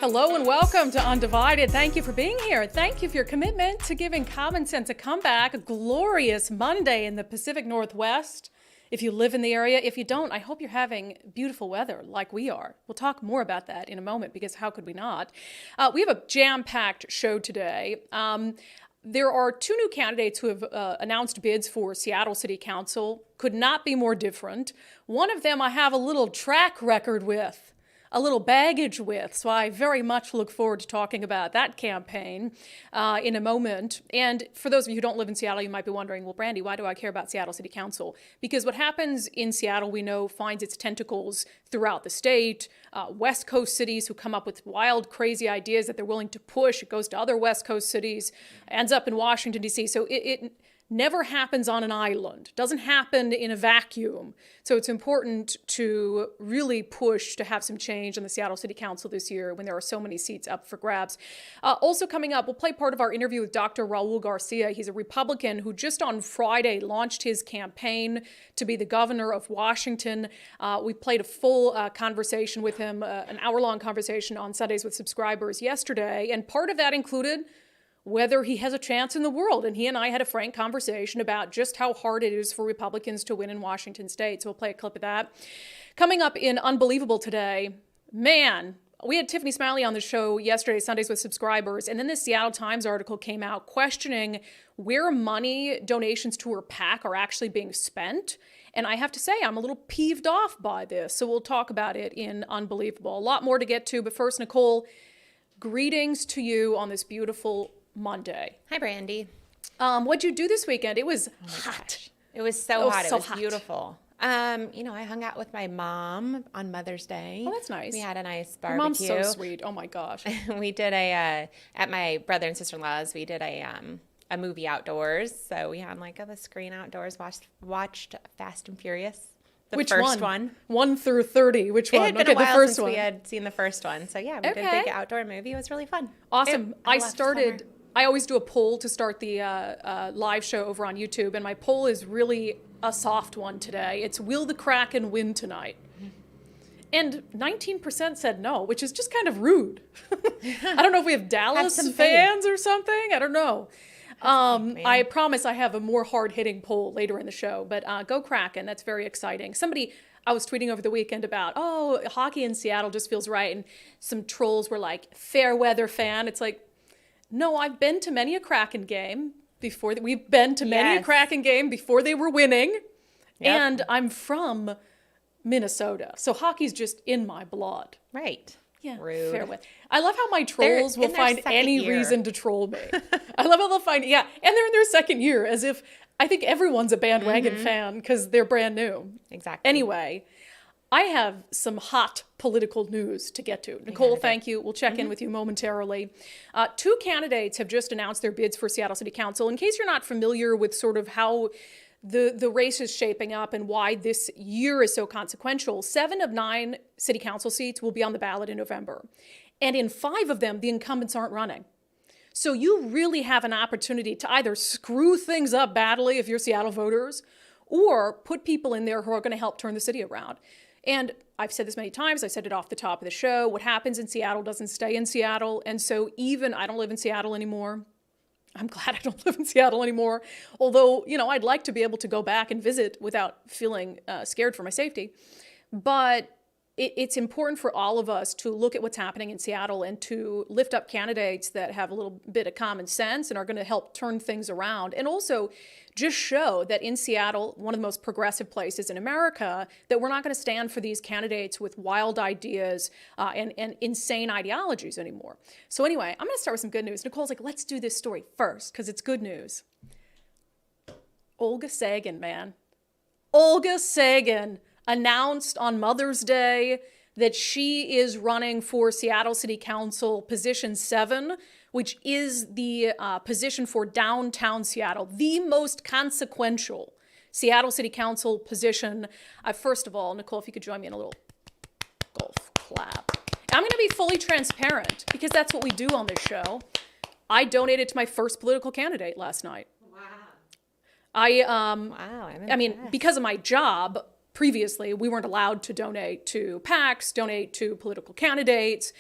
Hello and welcome to Undivided. Thank you for being here. Thank you for your commitment to giving common sense a comeback. A glorious Monday in the Pacific Northwest. If you live in the area, if you don't, I hope you're having beautiful weather like we are. We'll talk more about that in a moment because how could we not? We have a jam-packed show today. There are two new candidates who have announced bids for Seattle City Council. Could not be more different. One of them I have a little track record with. A little baggage with, so I very much look forward to talking about that campaign in a moment. And for those of you who don't live in Seattle, you might be wondering, well, Brandi, why do I care about Seattle City Council? Because what happens in Seattle, we know, finds its tentacles throughout the state. West Coast cities who come up with wild, crazy ideas that they're willing to push. It goes to other West Coast cities, ends up in Washington, D.C. So it never happens on an island, doesn't happen in a vacuum. So it's important to really push to have some change in the Seattle City Council this year when there are so many seats up for grabs. Also coming up, we'll play part of our interview with Dr. Raul Garcia. He's a Republican who just on Friday launched his campaign to be the governor of Washington. We played a full conversation with him, an hour-long conversation on Sundays with Subscribers yesterday, and part of that included whether he has a chance in the world. And he and I had a frank conversation about just how hard it is for Republicans to win in Washington state. So we'll play a clip of that. Coming up in Unbelievable today, man, we had Tiffany Smiley on the show yesterday, Sundays with Subscribers, and then this Seattle Times article came out questioning where money donations to her PAC are actually being spent. And I have to say, I'm a little peeved off by this. So we'll talk about it in Unbelievable. A lot more to get to, but first, Nicole, greetings to you on this beautiful Monday. Hi, Brandi. What'd you do this weekend? It was hot. Gosh. It was so hot. So it was hot. Beautiful. I hung out with my mom on Mother's Day. Oh, that's nice. We had a nice Your barbecue. mom's so sweet. Oh my gosh. We did at my brother and sister-in-law's, we did a movie outdoors. So we had the screen outdoors, watched Fast and Furious. Which first one? 1 through 30. Which one? It had been a while since we had seen the first one. So yeah, we did a big outdoor movie. It was really fun. Awesome. I always do a poll to start the live show over on YouTube, and my poll is really a soft one today. It's, will the Kraken win tonight? And 19% said no, which is just kind of rude. I don't know if we have Dallas fans or something. I don't know. I promise I have a more hard-hitting poll later in the show, but go Kraken. That's very exciting. I was tweeting over the weekend about, hockey in Seattle just feels right, and some trolls were like, fair weather fan. It's like, no, I've been to many a Kraken game before. We've been to many a Kraken game before they were winning, and I'm from Minnesota, so hockey's just in my blood. Right. Yeah, rude. Fair weather. I love how my trolls will find any reason to troll me. I love how they'll find, and they're in their second year, as if I think everyone's a bandwagon fan because they're brand new. Exactly. Anyway, I have some hot political news to get to. Nicole, thank you. We'll check in with you momentarily. Two candidates have just announced their bids for Seattle City Council. In case you're not familiar with sort of how the race is shaping up and why this year is so consequential, 7 of 9 city council seats will be on the ballot in November. And in 5 of them, the incumbents aren't running. So you really have an opportunity to either screw things up badly if you're Seattle voters, or put people in there who are going to help turn the city around. And I've said this many times, I said it off the top of the show, what happens in Seattle doesn't stay in Seattle. And so I don't live in Seattle anymore. I'm glad I don't live in Seattle anymore. Although, I'd like to be able to go back and visit without feeling scared for my safety. But it's important for all of us to look at what's happening in Seattle and to lift up candidates that have a little bit of common sense and are going to help turn things around. And also just show that in Seattle, one of the most progressive places in America, that we're not going to stand for these candidates with wild ideas and insane ideologies anymore. So anyway, I'm going to start with some good news. Nicole's like, let's do this story first because it's good news. Olga Sagan, man. Olga Sagan announced on Mother's Day that she is running for Seattle City Council position 7, which is the position for downtown Seattle, the most consequential Seattle City Council position. First of all, Nicole, if you could join me in a little golf clap. I'm going to be fully transparent because that's what we do on this show. I donated to my first political candidate last night. I mean, because of my job, previously, we weren't allowed to donate to PACs, donate to political candidates.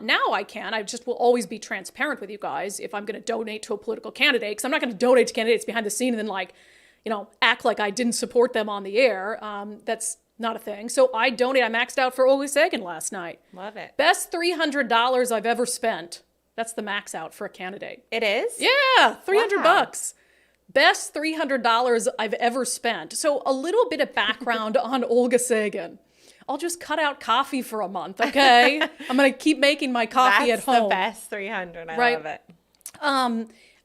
Now I can. I just will always be transparent with you guys if I'm going to donate to a political candidate, because I'm not going to donate to candidates behind the scene and then act like I didn't support them on the air. That's not a thing. So I donate. I maxed out for Olga Sagan last night. Love it. Best $300 I've ever spent. That's the max out for a candidate. It is? Yeah, $300. Wow. Best $300 I've ever spent. So a little bit of background on Olga Sagan. I'll just cut out coffee for a month, okay? I'm going to keep making my coffee at home. That's the best 300. I love it.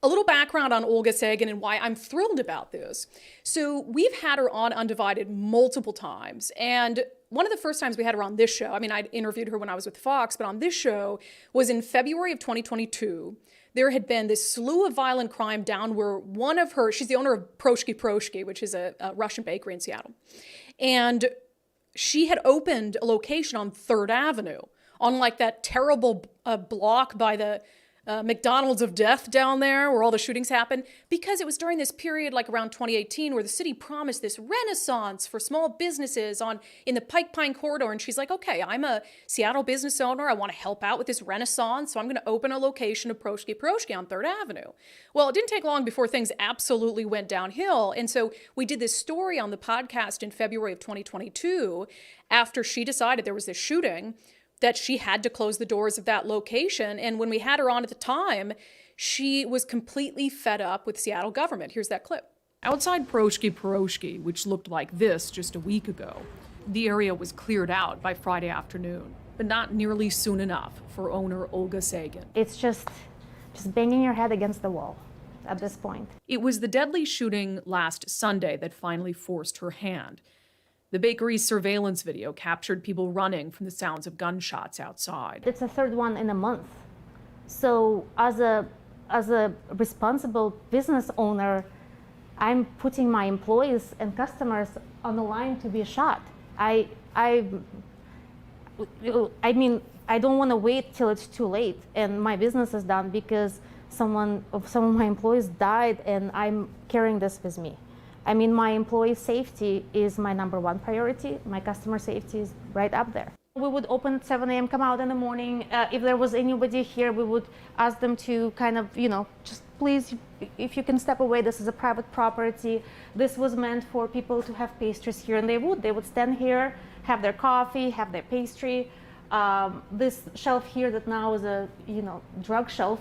A little background on Olga Sagan and why I'm thrilled about this. So we've had her on unDivided multiple times. And one of the first times we had her on this show, I mean, I interviewed her when I was with Fox, but on this show was in February of 2022. There had been this slew of violent crime down where she's the owner of Proshki, which is a Russian bakery in Seattle. And she had opened a location on 3rd Avenue on like that terrible block by the McDonald's of death down there where all the shootings happened, because it was during this period like around 2018 where the city promised this renaissance for small businesses in the Pike Pine corridor. And she's like, okay, I'm a Seattle business owner. I want to help out with this renaissance. So I'm going to open a location of Proshki on 3rd Avenue. Well, it didn't take long before things absolutely went downhill. And so we did this story on the podcast in February of 2022 after she decided there was this shooting that she had to close the doors of that location. And when we had her on at the time, she was completely fed up with Seattle government. Here's that clip. Outside Proshki, which looked like this just a week ago, the area was cleared out by Friday afternoon, but not nearly soon enough for owner Olga Sagan. It's just banging your head against the wall at this point. It was the deadly shooting last Sunday that finally forced her hand. The bakery's surveillance video captured people running from the sounds of gunshots outside. It's the 3rd one in a month. So as a responsible business owner, I'm putting my employees and customers on the line to be shot. I mean, I don't want to wait till it's too late and my business is done because some of my employees died and I'm carrying this with me. I mean, my employee safety is my #1 priority. My customer safety is right up there. We would open at 7 a.m., come out in the morning. If there was anybody here, we would ask them to kind of, just please, if you can step away, this is a private property. This was meant for people to have pastries here, and they would stand here, have their coffee, have their pastry. This shelf here that now is a, drug shelf.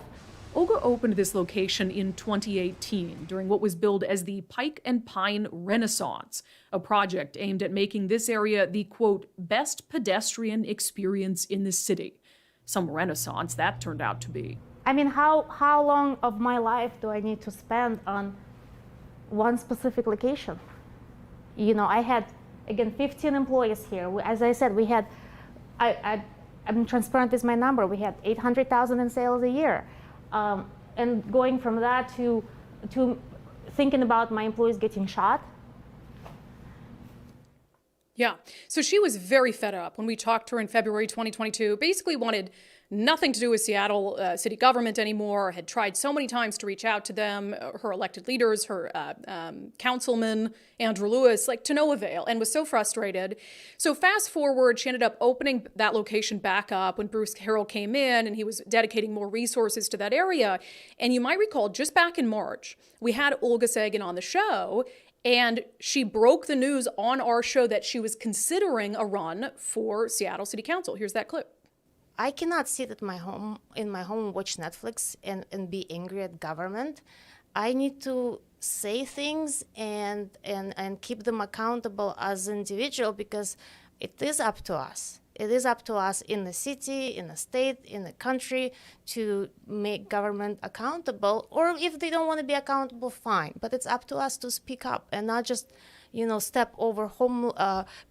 Olga opened this location in 2018 during what was billed as the Pike and Pine Renaissance, a project aimed at making this area the, quote, best pedestrian experience in the city. Some renaissance that turned out to be. I mean, how long of my life do I need to spend on one specific location? I had, again, 15 employees here. As I said, we had, I'm transparent with my number, we had 800,000 in sales a year. And going from that to thinking about my employees getting shot. Yeah, so she was very fed up when we talked to her in February 2022, basically wanted nothing to do with Seattle city government anymore, had tried so many times to reach out to them, her elected leaders, her councilman, Andrew Lewis, to no avail, and was so frustrated. So fast forward, she ended up opening that location back up when Bruce Harrell came in, and he was dedicating more resources to that area. And you might recall, just back in March, we had Olga Sagan on the show, and she broke the news on our show that she was considering a run for Seattle City Council. Here's that clip. I cannot sit at my home, watch Netflix and be angry at government. I need to say things and keep them accountable as an individual, because it is up to us. It is up to us in the city, in the state, in the country to make government accountable. Or if they don't want to be accountable, fine. But it's up to us to speak up and not just step over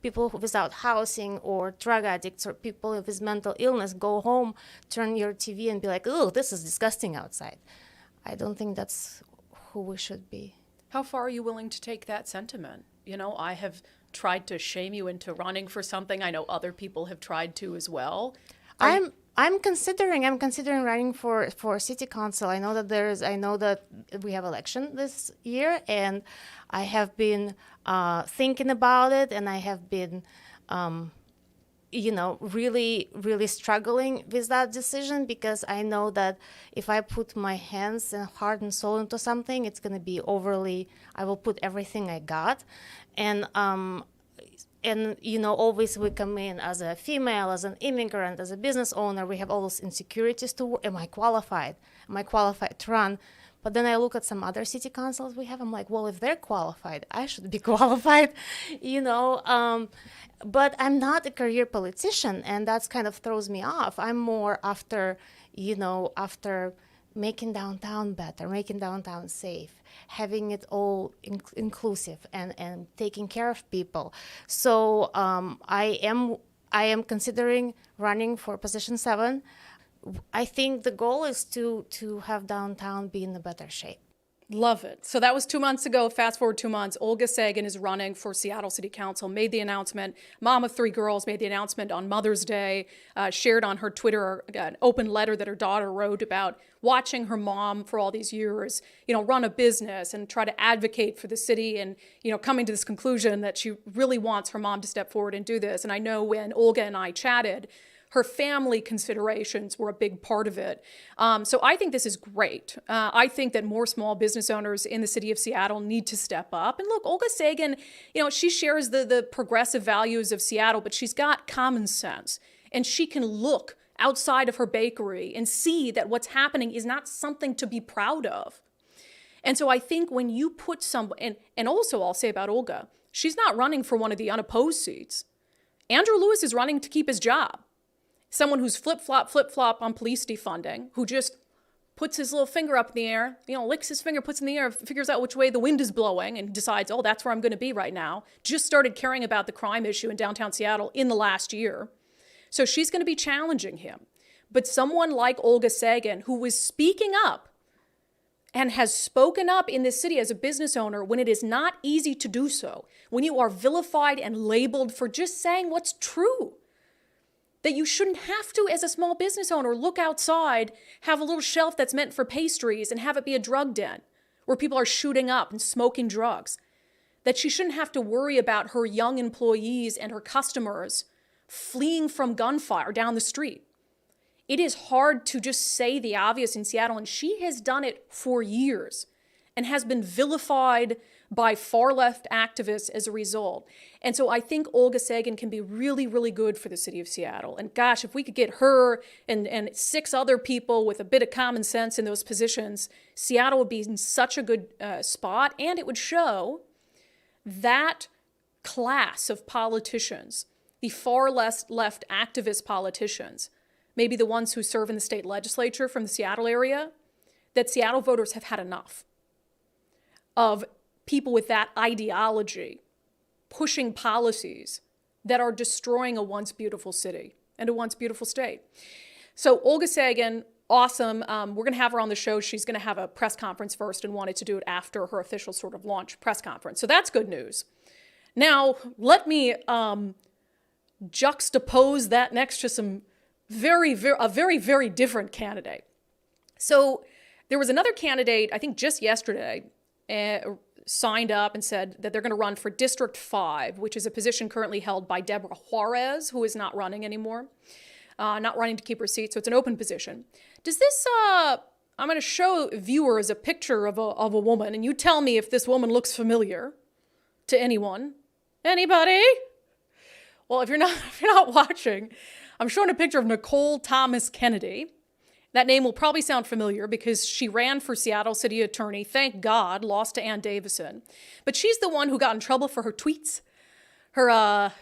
people without housing or drug addicts or people with mental illness. Go home, turn your TV and be like, oh, this is disgusting outside. I don't think that's who we should be. How far are you willing to take that sentiment? I have tried to shame you into running for something. I know other people have tried to as well. I'm considering running for city council. I know that we have election this year, and I have been thinking about it, and I have been really, really struggling with that decision, because I know that if I put my hands and heart and soul into something, it's going to be I will put everything I got. And always we come in as a female, as an immigrant, as a business owner, we have all those insecurities to, am I qualified? Am I qualified to run? But then I look at some other city councils we have, I'm like, well, if they're qualified, I should be qualified, but I'm not a career politician, and that's kind of throws me off. I'm more after making downtown better, making downtown safe, having it all inclusive and taking care of people. So I am considering running for position 7. I think the goal is to have downtown be in a better shape. Love it. So that was 2 months ago. Fast forward 2 months. Olga Sagan is running for Seattle City Council, made the announcement. Mom of 3 girls made the announcement on Mother's Day, shared on her Twitter an open letter that her daughter wrote about watching her mom for all these years, run a business and try to advocate for the city, and, coming to this conclusion that she really wants her mom to step forward and do this. And I know when Olga and I chatted, her family considerations were a big part of it. So I think this is great. I think that more small business owners in the city of Seattle need to step up. And look, Olga Sagan, she shares the progressive values of Seattle, but she's got common sense. And she can look outside of her bakery and see that what's happening is not something to be proud of. And so I think when you put and also I'll say about Olga, she's not running for one of the unopposed seats. Andrew Lewis is running to keep his job. Someone who's flip-flop on police defunding, who just puts his little finger up in the air, licks his finger, puts it in the air, figures out which way the wind is blowing and decides, oh, that's where I'm going to be right now. Just started caring about the crime issue in downtown Seattle in the last year. So she's going to be challenging him. But someone like Olga Sagan, who was speaking up and has spoken up in this city as a business owner when it is not easy to do so, when you are vilified and labeled for just saying what's true, that you shouldn't have to, as a small business owner, look outside, have a little shelf that's meant for pastries and have it be a drug den where people are shooting up and smoking drugs. That she shouldn't have to worry about her young employees and her customers fleeing from gunfire down the street. It is hard to just say the obvious in Seattle, and she has done it for years and has been vilified by far left activists as a result. And so I think Olga Sagan can be really, really good for the city of Seattle. And gosh, if we could get her and 6 other people with a bit of common sense in those positions, Seattle would be in such a good spot. And it would show that class of politicians, the far left activist politicians, maybe the ones who serve in the state legislature from the Seattle area, that Seattle voters have had enough of people with that ideology pushing policies that are destroying a once beautiful city and a once beautiful state. So Olga Sagan, awesome. We're going to have her on the show. She's going to have a press conference first and wanted to do it after her official sort of launch press conference. So that's good news. Now, let me juxtapose that next to some very, very different candidate. So there was another candidate, I think just yesterday, signed up and said that they're going to run for District 5, which is a position currently held by Deborah Suarez, who is not running anymore, not running to keep her seat. So it's an open position. Does this, I'm going to show viewers a picture of a woman, and you tell me if this woman looks familiar to anyone. Anybody? Well, if you're not watching, I'm showing a picture of Nicole Thomas Kennedy. That name will probably sound familiar because she ran for Seattle City Attorney, thank God, lost to Ann Davison. But she's the one who got in trouble for her tweets, her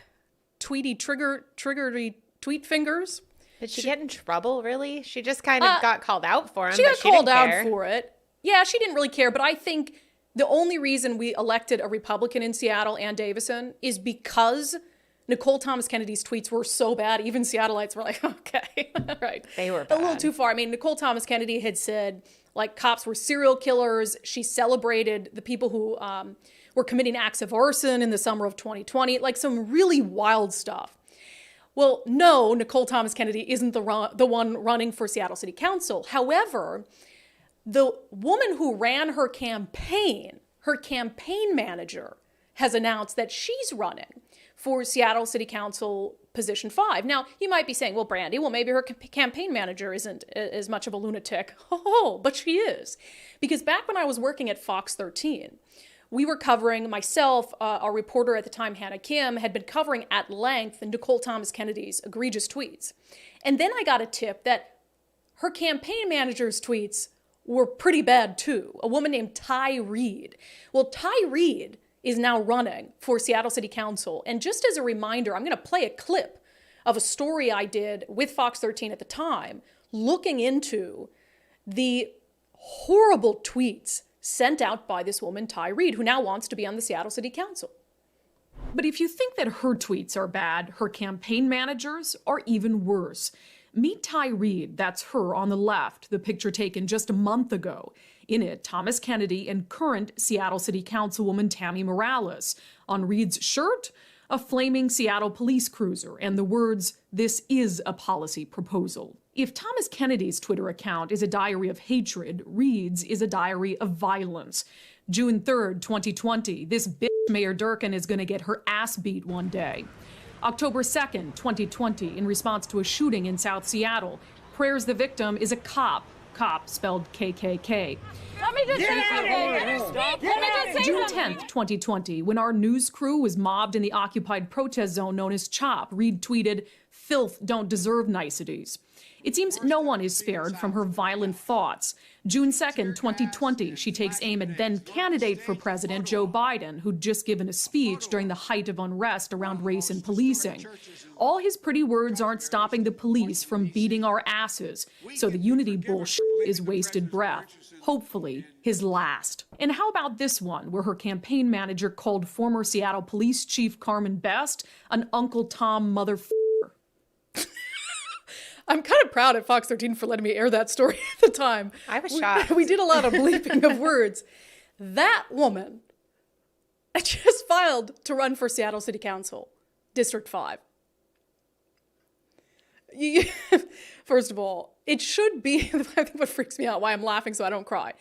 triggery tweet fingers. Did she get in trouble, really? She just kind of got called out for him, She got but called didn't out care. for it. Yeah, she didn't really care, but I think the only reason we elected a Republican in Seattle, Ann Davison, is because Nicole Thomas Kennedy's tweets were so bad, even Seattleites were like, okay, right. They were A bad. little too far. I mean, Nicole Thomas Kennedy had said, like, cops were serial killers. She celebrated the people who were committing acts of arson in the summer of 2020, like some really wild stuff. Well, no, Nicole Thomas Kennedy isn't the one running for Seattle City Council. However, the woman who ran her campaign manager, has announced that she's running for Seattle City Council position 5. Now, you might be saying, well, Brandi, well, maybe her campaign manager isn't as much of a lunatic. Oh, but she is. Because back when I was working at Fox 13, we were covering, myself, our reporter at the time, Hannah Kim, had been covering at length Nicole Thomas Kennedy's egregious tweets. And then I got a tip that her campaign manager's tweets were pretty bad too. A woman named Ty Reed. Well, Ty Reed is now running for Seattle City Council. And just as a reminder, I'm going to play a clip of a story I did with Fox 13 at the time, looking into the horrible tweets sent out by this woman, Ty Reed, who now wants to be on the Seattle City Council. But if you think that her tweets are bad, her campaign managers are even worse. Meet Ty Reed, that's her on the left, the picture taken just a month ago. In it, Thomas Kennedy and current Seattle City Councilwoman Tammy Morales. On Reed's shirt, a flaming Seattle police cruiser and the words, "This is a policy proposal." If Thomas Kennedy's Twitter account is a diary of hatred, Reed's is a diary of violence. June 3rd, 2020, this bitch Mayor Durkan is going to get her ass beat one day. October 2nd, 2020, in response to a shooting in South Seattle, prayers the victim is a cop spelled KKK. Let me just say something. June 10th, 2020, when our news crew was mobbed in the occupied protest zone known as CHOP, Reed tweeted, "Filth don't deserve niceties." It seems no one is spared from her violent thoughts. June 2nd, 2020, she takes aim at then candidate for president Joe Biden, who'd just given a speech during the height of unrest around race and policing. All his pretty words aren't stopping the police from beating our asses, so the unity bullshit is wasted breath. Hopefully, his last. And how about this one, where her campaign manager called former Seattle Police Chief Carmen Best an Uncle Tom motherfucker? I'm kind of proud at Fox 13 for letting me air that story at the time. I was shocked. We did a lot of bleeping of words. That woman just filed to run for Seattle City Council, District 5. First of all, it should be, I think what freaks me out, why I'm laughing so I don't cry,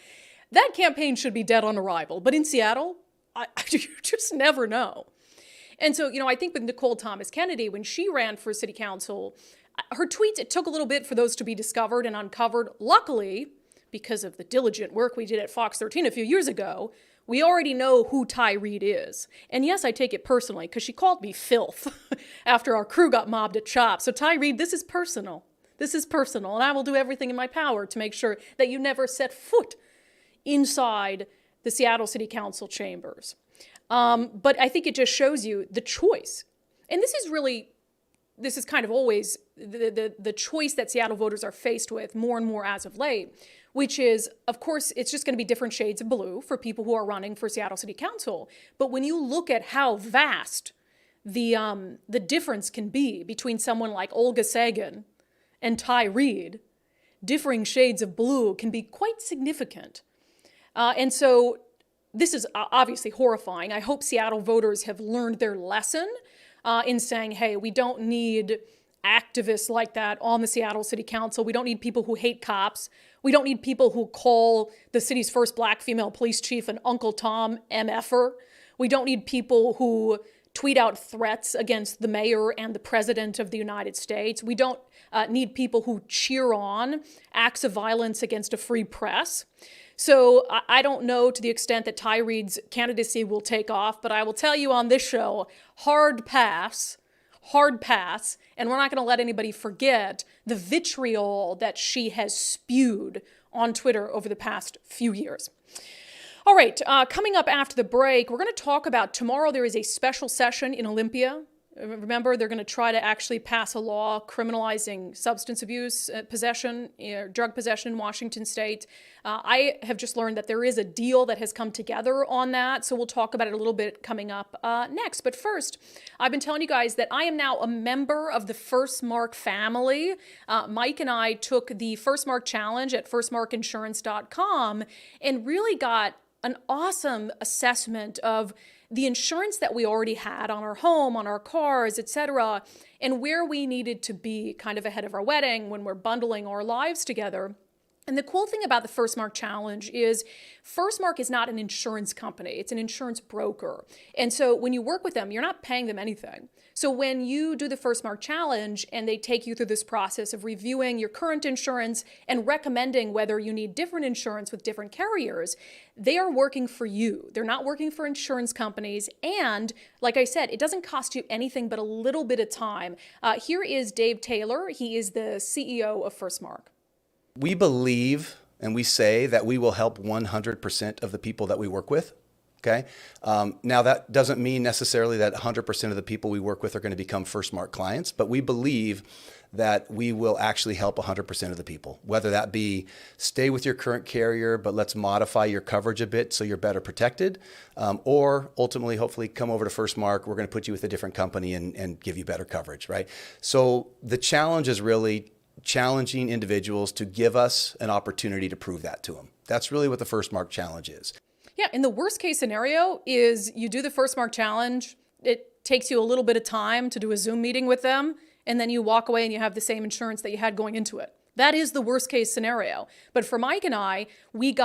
that campaign should be dead on arrival. But in Seattle, you just never know. And so, I think with Nicole Thomas Kennedy, when she ran for city council, her tweets, it took a little bit for those to be discovered and uncovered. Luckily, because of the diligent work we did at Fox 13 a few years ago, we already know who Ty Reed is. And yes, I take it personally because she called me filth after our crew got mobbed at CHOP. So Ty Reed, this is personal. This is personal. And I will do everything in my power to make sure that you never set foot inside the Seattle City Council chambers. But I think it just shows you the choice. And this is kind of always the choice that Seattle voters are faced with more and more as of late, which is, of course, it's just going to be different shades of blue for people who are running for Seattle City Council. But when you look at how vast the difference can be between someone like Olga Sagan and Ty Reed, differing shades of blue can be quite significant. And so this is obviously horrifying. I hope Seattle voters have learned their lesson in saying, hey, we don't need activists like that on the Seattle City Council. We don't need people who hate cops. We don't need people who call the city's first black female police chief an Uncle Tom MFer. We don't need people who tweet out threats against the mayor and the president of the United States. We don't need people who cheer on acts of violence against a free press. So I don't know to the extent that Ty Reed's candidacy will take off, but I will tell you on this show, hard pass, and we're not going to let anybody forget the vitriol that she has spewed on Twitter over the past few years. All right, coming up after the break, we're going to talk about tomorrow there is a special session in Olympia. Remember, they're going to try to actually pass a law criminalizing substance abuse, possession, drug possession in Washington state. I have just learned that there is a deal that has come together on that, so we'll talk about it a little bit coming up next. But first, I've been telling you guys that I am now a member of the First Mark family. Mike and I took the First Mark Challenge at firstmarkinsurance.com and really got an awesome assessment of the insurance that we already had on our home, on our cars, etc., and where we needed to be kind of ahead of our wedding when we're bundling our lives together. And the cool thing about the First Mark Challenge is First Mark is not an insurance company. It's an insurance broker. And so when you work with them, you're not paying them anything. So when you do the First Mark Challenge and they take you through this process of reviewing your current insurance and recommending whether you need different insurance with different carriers, they are working for you. They're not working for insurance companies. And like I said, it doesn't cost you anything but a little bit of time. Here is Dave Taylor. He is the CEO of First Mark. We believe and we say that we will help 100% of the people that we work with. Okay. Now that doesn't mean necessarily that 100% of the people we work with are going to become First Mark clients, but we believe that we will actually help 100% of the people, whether that be stay with your current carrier, but let's modify your coverage a bit so you're better protected, or ultimately, hopefully come over to First Mark. We're going to put you with a different company and give you better coverage, right? So the challenge is really challenging individuals to give us an opportunity to prove that to them. That's really what the First Mark Challenge is. Yeah, and the worst case scenario is you do the First Mark Challenge, it takes you a little bit of time to do a Zoom meeting with them, and then you walk away and you have the same insurance that you had going into it. That is the worst case scenario. But for Mike and I, we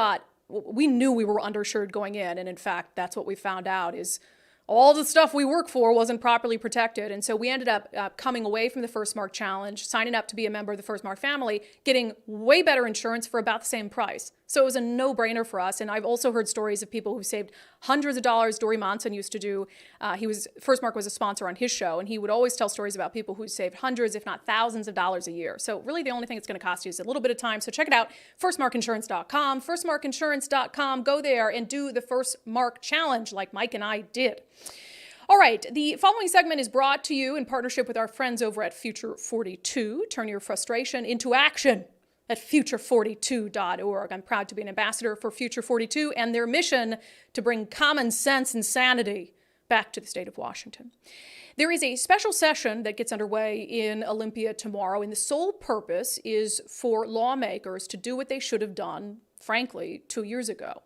knew we were underinsured going in, and in fact, that's what we found out is all the stuff we work for wasn't properly protected. And so we ended up coming away from the First Mark Challenge, signing up to be a member of the First Mark family, getting way better insurance for about the same price. So it was a no-brainer for us. And I've also heard stories of people who saved hundreds of dollars. Dory Monson used to do, First Mark was a sponsor on his show, and he would always tell stories about people who saved hundreds, if not thousands of dollars a year. So really the only thing it's going to cost you is a little bit of time. So check it out, firstmarkinsurance.com, firstmarkinsurance.com. Go there and do the First Mark Challenge like Mike and I did. All right, the following segment is brought to you in partnership with our friends over at Future 42. Turn your frustration into action at future42.org. I'm proud to be an ambassador for Future 42 and their mission to bring common sense and sanity back to the state of Washington. There is a special session that gets underway in Olympia tomorrow, and the sole purpose is for lawmakers to do what they should have done, frankly, 2 years ago,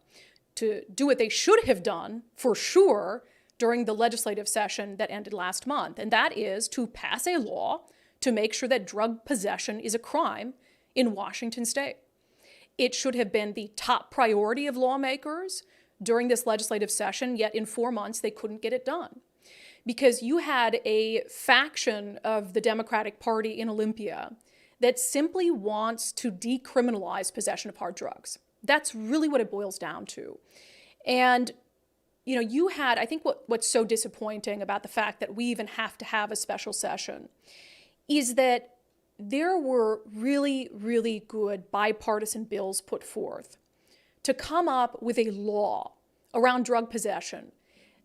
to do what they should have done, for sure, during the legislative session that ended last month, and that is to pass a law to make sure that drug possession is a crime in Washington state. It should have been the top priority of lawmakers during this legislative session, yet in 4 months they couldn't get it done. Because you had a faction of the Democratic Party in Olympia that simply wants to decriminalize possession of hard drugs. That's really what it boils down to. And you had, I think what's so disappointing about the fact that we even have to have a special session is that there were really, really good bipartisan bills put forth to come up with a law around drug possession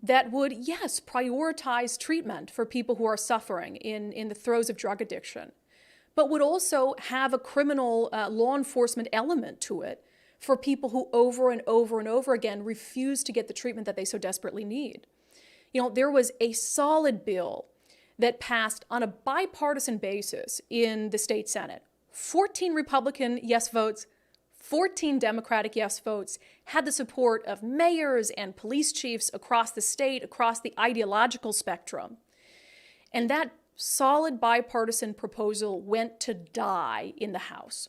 that would, yes, prioritize treatment for people who are suffering in the throes of drug addiction, but would also have a criminal law enforcement element to it for people who over and over and over again refuse to get the treatment that they so desperately need. There was a solid bill that passed on a bipartisan basis in the state Senate. 14 Republican yes votes, 14 Democratic yes votes, had the support of mayors and police chiefs across the state, across the ideological spectrum. And that solid bipartisan proposal went to die in the House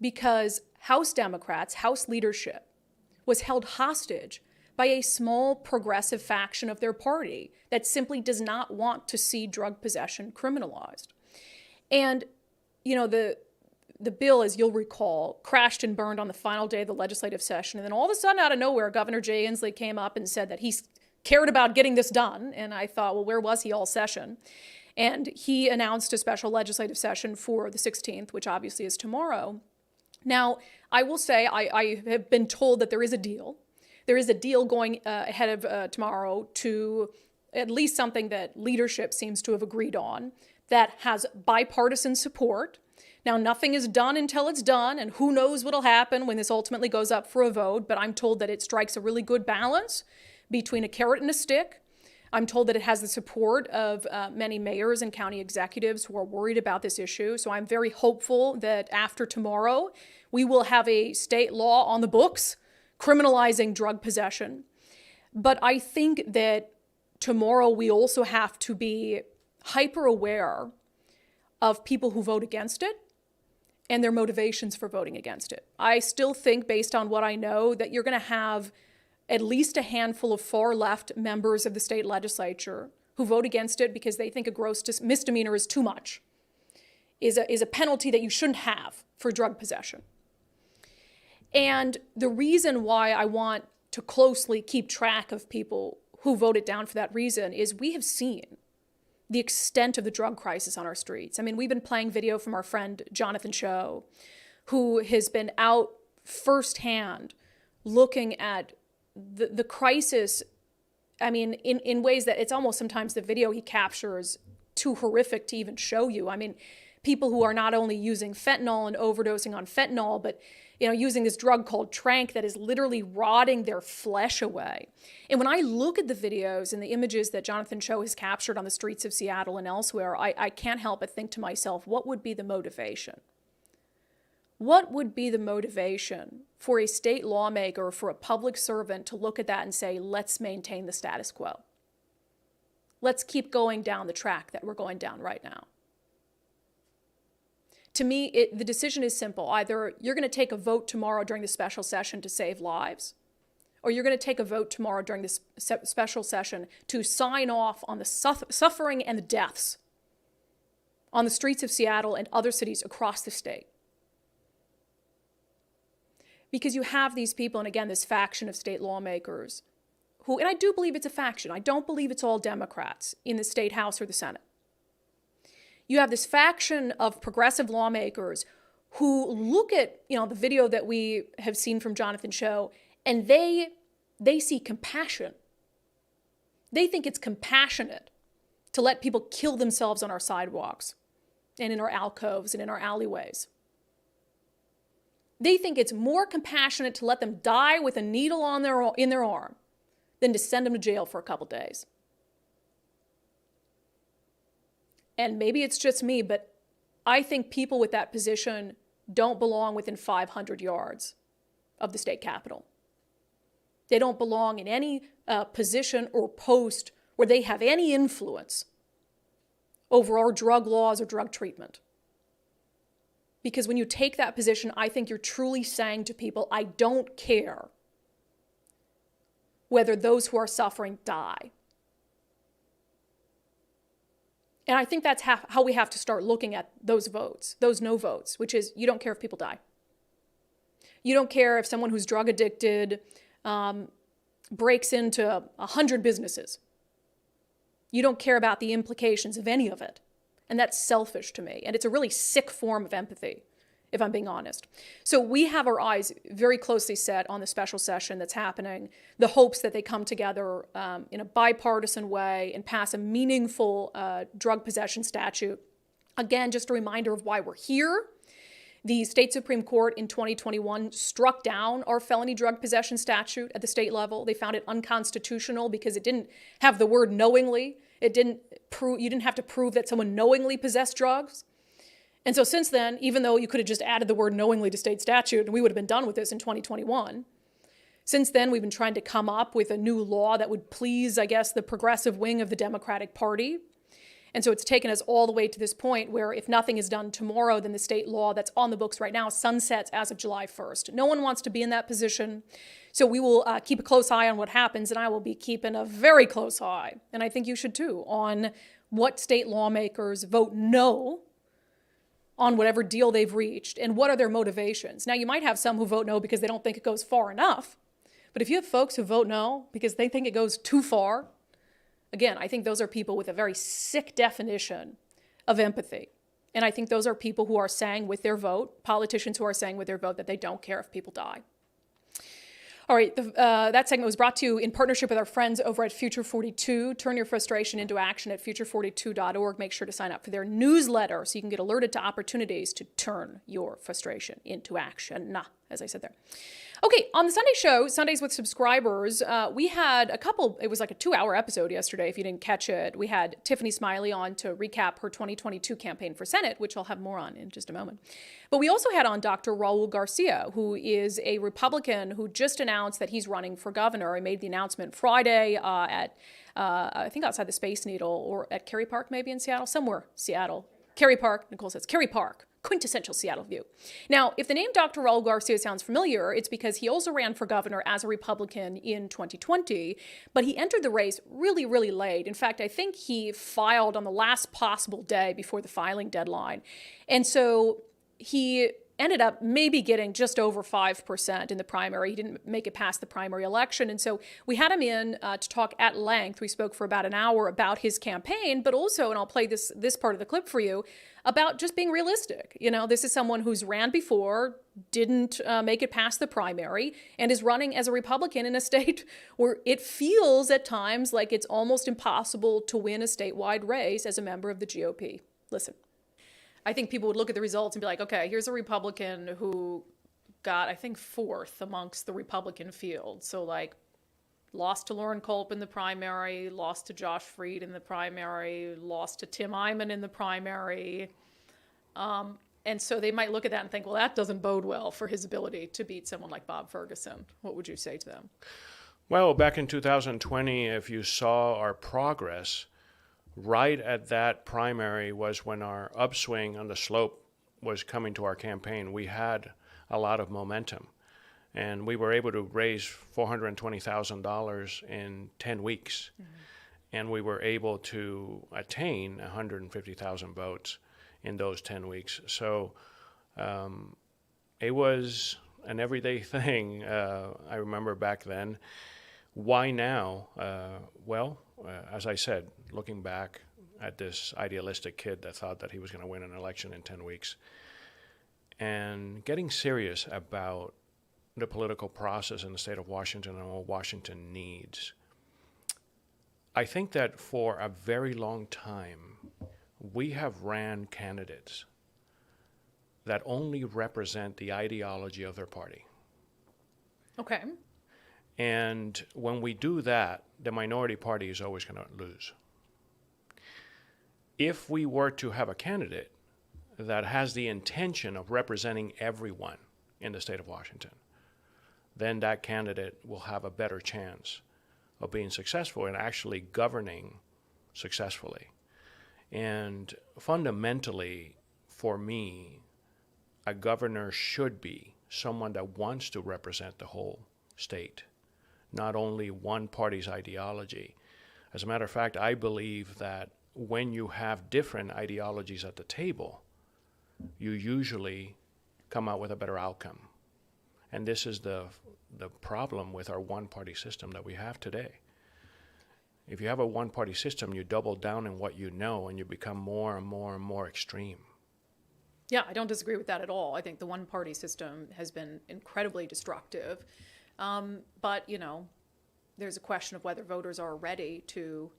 because House Democrats, House leadership, was held hostage by a small progressive faction of their party that simply does not want to see drug possession criminalized. And, the bill, as you'll recall, crashed and burned on the final day of the legislative session. And then all of a sudden, out of nowhere, Governor Jay Inslee came up and said that he cared about getting this done. And I thought, well, where was he all session? And he announced a special legislative session for the 16th, which obviously is tomorrow. Now, I will say I have been told that there is a deal. There is a deal going ahead of tomorrow to at least something that leadership seems to have agreed on that has bipartisan support. Now, nothing is done until it's done, and who knows what'll happen when this ultimately goes up for a vote, but I'm told that it strikes a really good balance between a carrot and a stick. I'm told that it has the support of many mayors and county executives who are worried about this issue. So I'm very hopeful that after tomorrow, we will have a state law on the books criminalizing drug possession. But I think that tomorrow we also have to be hyper aware of people who vote against it and their motivations for voting against it. I still think, based on what I know, that you're going to have at least a handful of far left members of the state legislature who vote against it because they think a gross misdemeanor is too much, is a penalty that you shouldn't have for drug possession. And the reason why I want to closely keep track of people who voted down for that reason is we have seen the extent of the drug crisis on our streets. I mean, we've been playing video from our friend Jonathan Cho, who has been out firsthand looking at the crisis, I mean, in ways that it's almost sometimes the video he captures too horrific to even show you. I mean, people who are not only using fentanyl and overdosing on fentanyl, but using this drug called tranq that is literally rotting their flesh away. And when I look at the videos and the images that Jonathan Cho has captured on the streets of Seattle and elsewhere, I can't help but think to myself, what would be the motivation? What would be the motivation for a state lawmaker, for a public servant to look at that and say, let's maintain the status quo? Let's keep going down the track that we're going down right now. To me, the decision is simple. Either you're going to take a vote tomorrow during the special session to save lives, or you're going to take a vote tomorrow during this special session to sign off on the suffering and the deaths on the streets of Seattle and other cities across the state. Because you have these people, and again, this faction of state lawmakers who, and I do believe it's a faction, I don't believe it's all Democrats in the state house or the Senate. You have this faction of progressive lawmakers who look at, the video that we have seen from Jonathan Cho, and they see compassion. They think it's compassionate to let people kill themselves on our sidewalks and in our alcoves and in our alleyways. They think it's more compassionate to let them die with a needle in their arm than to send them to jail for a couple days. And maybe it's just me, but I think people with that position don't belong within 500 yards of the state capitol. They don't belong in any position or post where they have any influence over our drug laws or drug treatment. Because when you take that position, I think you're truly saying to people, I don't care whether those who are suffering die. And I think that's how we have to start looking at those votes, those no votes, which is you don't care if people die. You don't care if someone who's drug addicted breaks into 100 businesses. You don't care about the implications of any of it. And that's selfish to me. And it's a really sick form of empathy, if I'm being honest. So we have our eyes very closely set on the special session that's happening, the hopes that they come together in a bipartisan way and pass a meaningful drug possession statute. Again, just a reminder of why we're here. The state Supreme Court in 2021 struck down our felony drug possession statute at the state level. They found it unconstitutional because it didn't have the word knowingly. You didn't have to prove that someone knowingly possessed drugs. And so since then, even though you could have just added the word knowingly to state statute and we would have been done with this in 2021, since then we've been trying to come up with a new law that would please, I guess, the progressive wing of the Democratic Party. And so it's taken us all the way to this point where if nothing is done tomorrow, then the state law that's on the books right now sunsets as of July 1st. No one wants to be in that position. So we will keep a close eye on what happens, and I will be keeping a very close eye, and I think you should too, on what state lawmakers vote no on whatever deal they've reached, and what are their motivations. Now, you might have some who vote no because they don't think it goes far enough, but if you have folks who vote no because they think it goes too far, again, I think those are people with a very sick definition of empathy. And I think those are people who are saying with their vote, politicians who are saying with their vote that they don't care if people die. All right, that segment was brought to you in partnership with our friends over at Future 42. Turn your frustration into action at future42.org. Make sure to sign up for their newsletter so you can get alerted to opportunities to turn your frustration into action, as I said there. Okay, on the Sunday show, Sundays with Subscribers, we had it was like a 2-hour episode yesterday, if you didn't catch it. We had Tiffany Smiley on to recap her 2022 campaign for Senate, which I'll have more on in just a moment. But we also had on Dr. Garcia, who is a Republican who just announced that he's running for governor. He made the announcement Friday at, I think outside the Space Needle, or at Kerry Park maybe in Seattle, somewhere Seattle. Kerry Park, Nicole says, Kerry Park. quintessential Seattle view. Now, if the name Dr. Raul Garcia sounds familiar, it's because he also ran for governor as a Republican in 2020, but he entered the race really, really late. In fact, I think he filed on the last possible day before the filing deadline. And so he ended up maybe getting just over 5% in the primary. He didn't make it past the primary election. And so we had him in to talk at length. We spoke for about an hour about his campaign, but also, and I'll play this part of the clip for you, about just being realistic. You know, this is someone who's ran before, didn't make it past the primary, and is running as a Republican in a state where it feels at times like it's almost impossible to win a statewide race as a member of the GOP. Listen. I think people would look at the results and be like, okay, here's a Republican who got, I think, 4th amongst the Republican field. So, like, lost to Lauren Culp in the primary, lost to Josh Freed in the primary, lost to Tim Eyman in the primary. And so they might look at that and think, well, that doesn't bode well for his ability to beat someone like Bob Ferguson. What would you say to them? Well, back in 2020, if you saw our progress, right at that primary was when our upswing on the slope was coming to our campaign. We had a lot of momentum, and we were able to raise $420,000 in 10 weeks. Mm-hmm. And we were able to attain 150,000 votes in those 10 weeks. So it was an everyday thing. I remember back then. Why now? As I said, looking back at this idealistic kid that thought that he was going to win an election in 10 weeks, and getting serious about the political process in the state of Washington and what Washington needs. I think that for a very long time, we have ran candidates that only represent the ideology of their party. Okay. And when we do that, the minority party is always going to lose. If we were to have a candidate that has the intention of representing everyone in the state of Washington, then that candidate will have a better chance of being successful and actually governing successfully. And fundamentally, for me, a governor should be someone that wants to represent the whole state, not only one party's ideology. As a matter of fact, I believe that when you have different ideologies at the table, you usually come out with a better outcome. And this is the problem with our one-party system that we have today. If you have a one-party system, you double down in what you know, and you become more and more and more extreme. Yeah, I don't disagree with that at all. I think the one-party system has been incredibly destructive. But, you know, there's a question of whether voters are ready to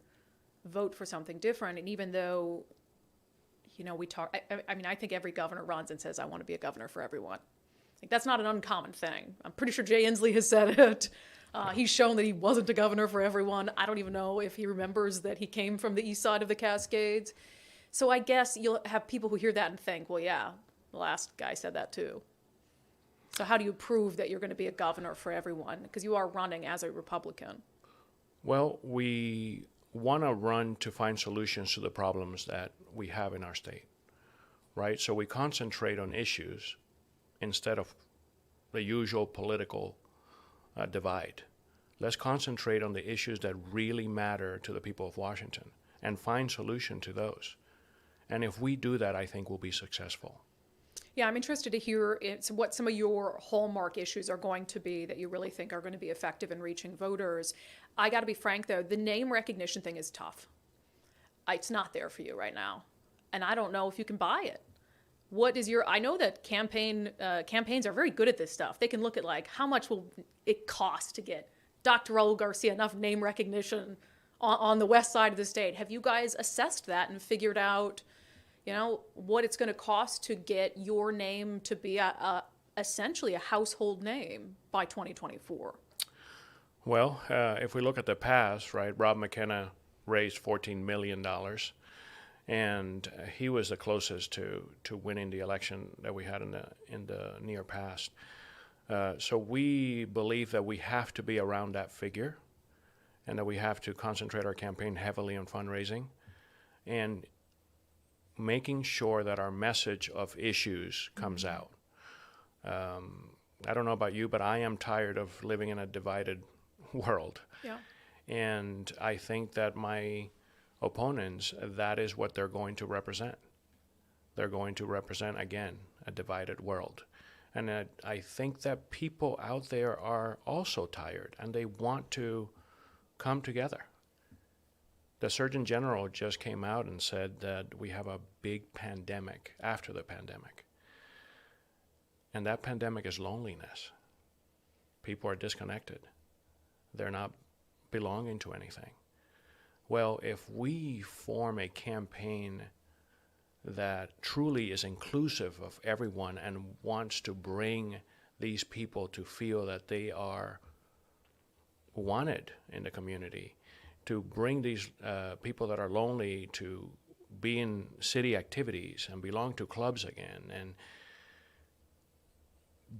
vote for something different. And even though, you know, we talk, I mean, I think every governor runs and says, I want to be a governor for everyone. Like, that's not an uncommon thing. I'm pretty sure Jay Inslee has said it. He's shown that he wasn't a governor for everyone. I don't even know if he remembers that he came from the east side of the Cascades. So I guess you'll have people who hear that and think, well, yeah, the last guy said that too. So how do you prove that you're going to be a governor for everyone? Because you are running as a Republican. Well, we want to run to find solutions to the problems that we have in our state, right? So we concentrate on issues instead of the usual political divide. Let's concentrate on the issues that really matter to the people of Washington and find solution to those. And if we do that, I think we'll be successful. Yeah, I'm interested to hear what some of your hallmark issues are going to be that you really think are going to be effective in reaching voters. I got to be frank, though, the name recognition thing is tough. It's not there for you right now. And I don't know if you can buy it. What is I know that campaigns are very good at this stuff. They can look at, like, how much will it cost to get Dr. Raul Garcia enough name recognition on the west side of the state. Have you guys assessed that and figured out, you know, what it's going to cost to get your name to be essentially a household name by 2024? Well, if we look at the past, right, Rob McKenna raised $14 million, and he was the closest to winning the election that we had in the near past. So we believe that we have to be around that figure, and that we have to concentrate our campaign heavily on fundraising. And making sure that our message of issues comes out. I don't know about you, but I am tired of living in a divided world. Yeah. And I think that my opponents, that is what they're going to represent. They're going to represent, again, a divided world. And I think that people out there are also tired, and they want to come together. The Surgeon General just came out and said that we have a big pandemic after the pandemic. And that pandemic is loneliness. People are disconnected. They're not belonging to anything. Well, if we form a campaign that truly is inclusive of everyone and wants to bring these people to feel that they are wanted in the community, to bring these people that are lonely to be in city activities and belong to clubs again and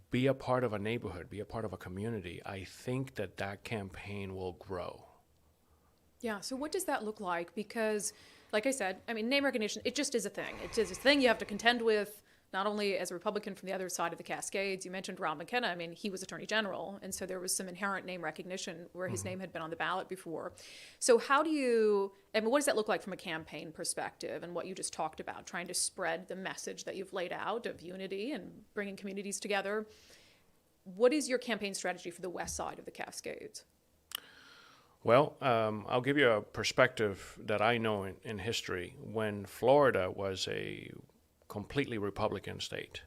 be a part of a neighborhood, be a part of a community, I think that that campaign will grow. Yeah, so what does that look like? Because, like I said, I mean, name recognition, it just is a thing. It is a thing you have to contend with, not only as a Republican from the other side of the Cascades. You mentioned Ron McKenna. I mean, he was Attorney General, and so there was some inherent name recognition where his name had been on the ballot before. So how do you, I mean, what does that look like from a campaign perspective and what you just talked about, trying to spread the message that you've laid out of unity and bringing communities together? What is your campaign strategy for the west side of the Cascades? Well, I'll give you a perspective that I know in history. When Florida was a completely Republican state,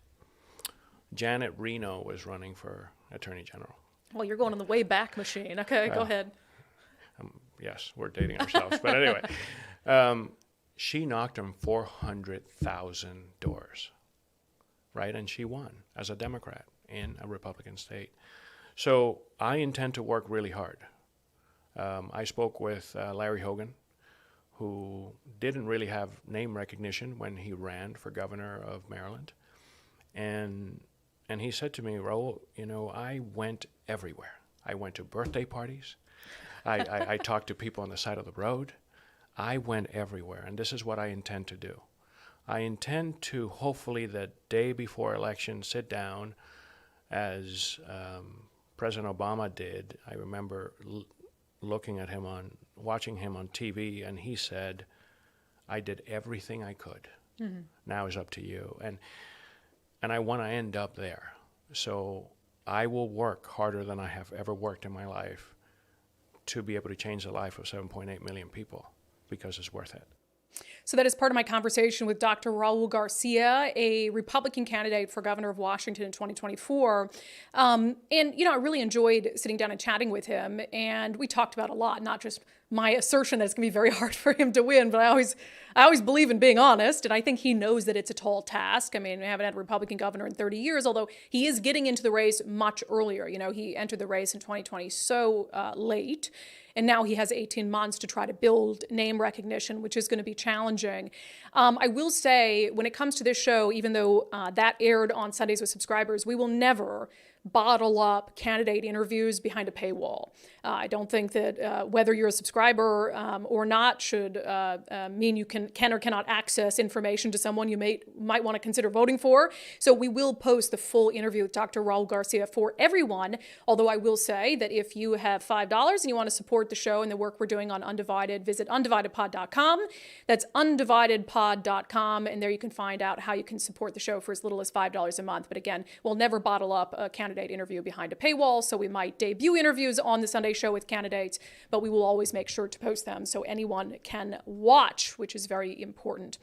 Janet Reno was running for Attorney General. Well, you're going on the way back machine. Okay, go ahead. Yes, we're dating ourselves. But anyway, she knocked on 400,000 doors, right? And she won as a Democrat in a Republican state. So I intend to work really hard. I spoke with Larry Hogan, who didn't really have name recognition when he ran for governor of Maryland. And he said to me, Raul, you know, I went everywhere. I went to birthday parties. I talked to people on the side of the road. I went everywhere, and this is what I intend to do. I intend to, hopefully, the day before election, sit down as President Obama did. I remember looking at him watching him on TV, and he said, I did everything I could. Mm-hmm. Now it's up to you. And I want to end up there. So I will work harder than I have ever worked in my life to be able to change the life of 7.8 million people, because it's worth it. So that is part of my conversation with Dr. Raul Garcia, a Republican candidate for governor of Washington in 2024. And, you know, I really enjoyed sitting down and chatting with him. And we talked about a lot, not just my assertion that it's going to be very hard for him to win, but I always believe in being honest. And I think he knows that it's a tall task. I mean, we haven't had a Republican governor in 30 years, although he is getting into the race much earlier. You know, he entered the race in 2020 so late. And now he has 18 months to try to build name recognition, which is going to be challenging. I will say, when it comes to this show, even though that aired on Sundays with Subscribers, we will never bottle up candidate interviews behind a paywall. I don't think that whether you're a subscriber or not should mean you can or cannot access information to someone you might want to consider voting for. So we will post the full interview with Dr. Raul Garcia for everyone, although I will say that if you have $5 and you want to support the show and the work we're doing on Undivided, visit undividedpod.com. That's undividedpod.com, and there you can find out how you can support the show for as little as $5 a month. But again, we'll never bottle up a candidate interview behind a paywall, so we might debut interviews on the Sunday show with candidates, but we will always make sure to post them so anyone can watch, which is very important.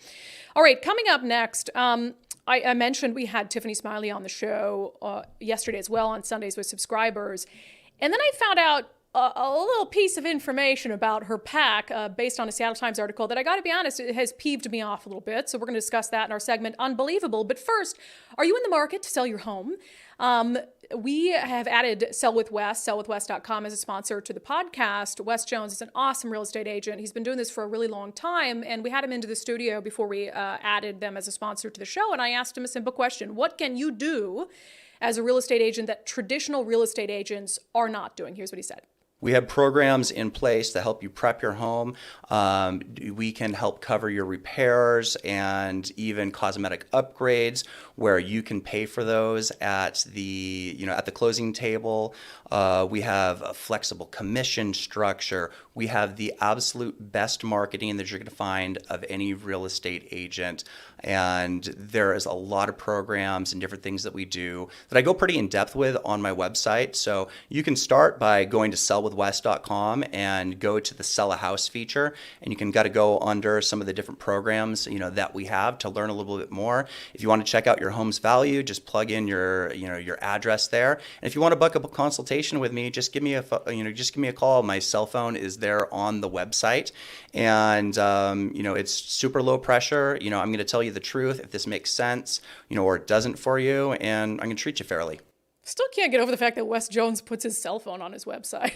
All right, coming up next, I mentioned we had Tiffany Smiley on the show yesterday as well on Sundays with Subscribers, and then I found out a little piece of information about her PAC based on a Seattle Times article that I got to be honest, it has peeved me off a little bit. So we're going to discuss that in our segment Unbelievable. But first, are you in the market to sell your home? We have added Sell with Wes, sellwithwes.com as a sponsor to the podcast. Wes Jones is an awesome real estate agent. He's been doing this for a really long time, and we had him into the studio before we added them as a sponsor to the show, and I asked him a simple question. What can you do as a real estate agent that traditional real estate agents are not doing? Here's what he said. We have programs in place to help you prep your home. We can help cover your repairs and even cosmetic upgrades where you can pay for those at the closing table. We have a flexible commission structure. We have the absolute best marketing that you're going to find of any real estate agent. And there is a lot of programs and different things that we do that I go pretty in depth with on my website. So you can start by going to sellwithwes.com and go to the Sell a House feature, and you can go under some of the different programs that we have to learn a little bit more. If you want to check out your home's value, just plug in your address there. And if you want to book up a consultation with me, just give me a call. My cell phone is there on the website, and it's super low pressure. I'm going to tell you the truth if this makes sense, or it doesn't for you, and I'm going to treat you fairly. Still can't get over the fact that Wes Jones puts his cell phone on his website.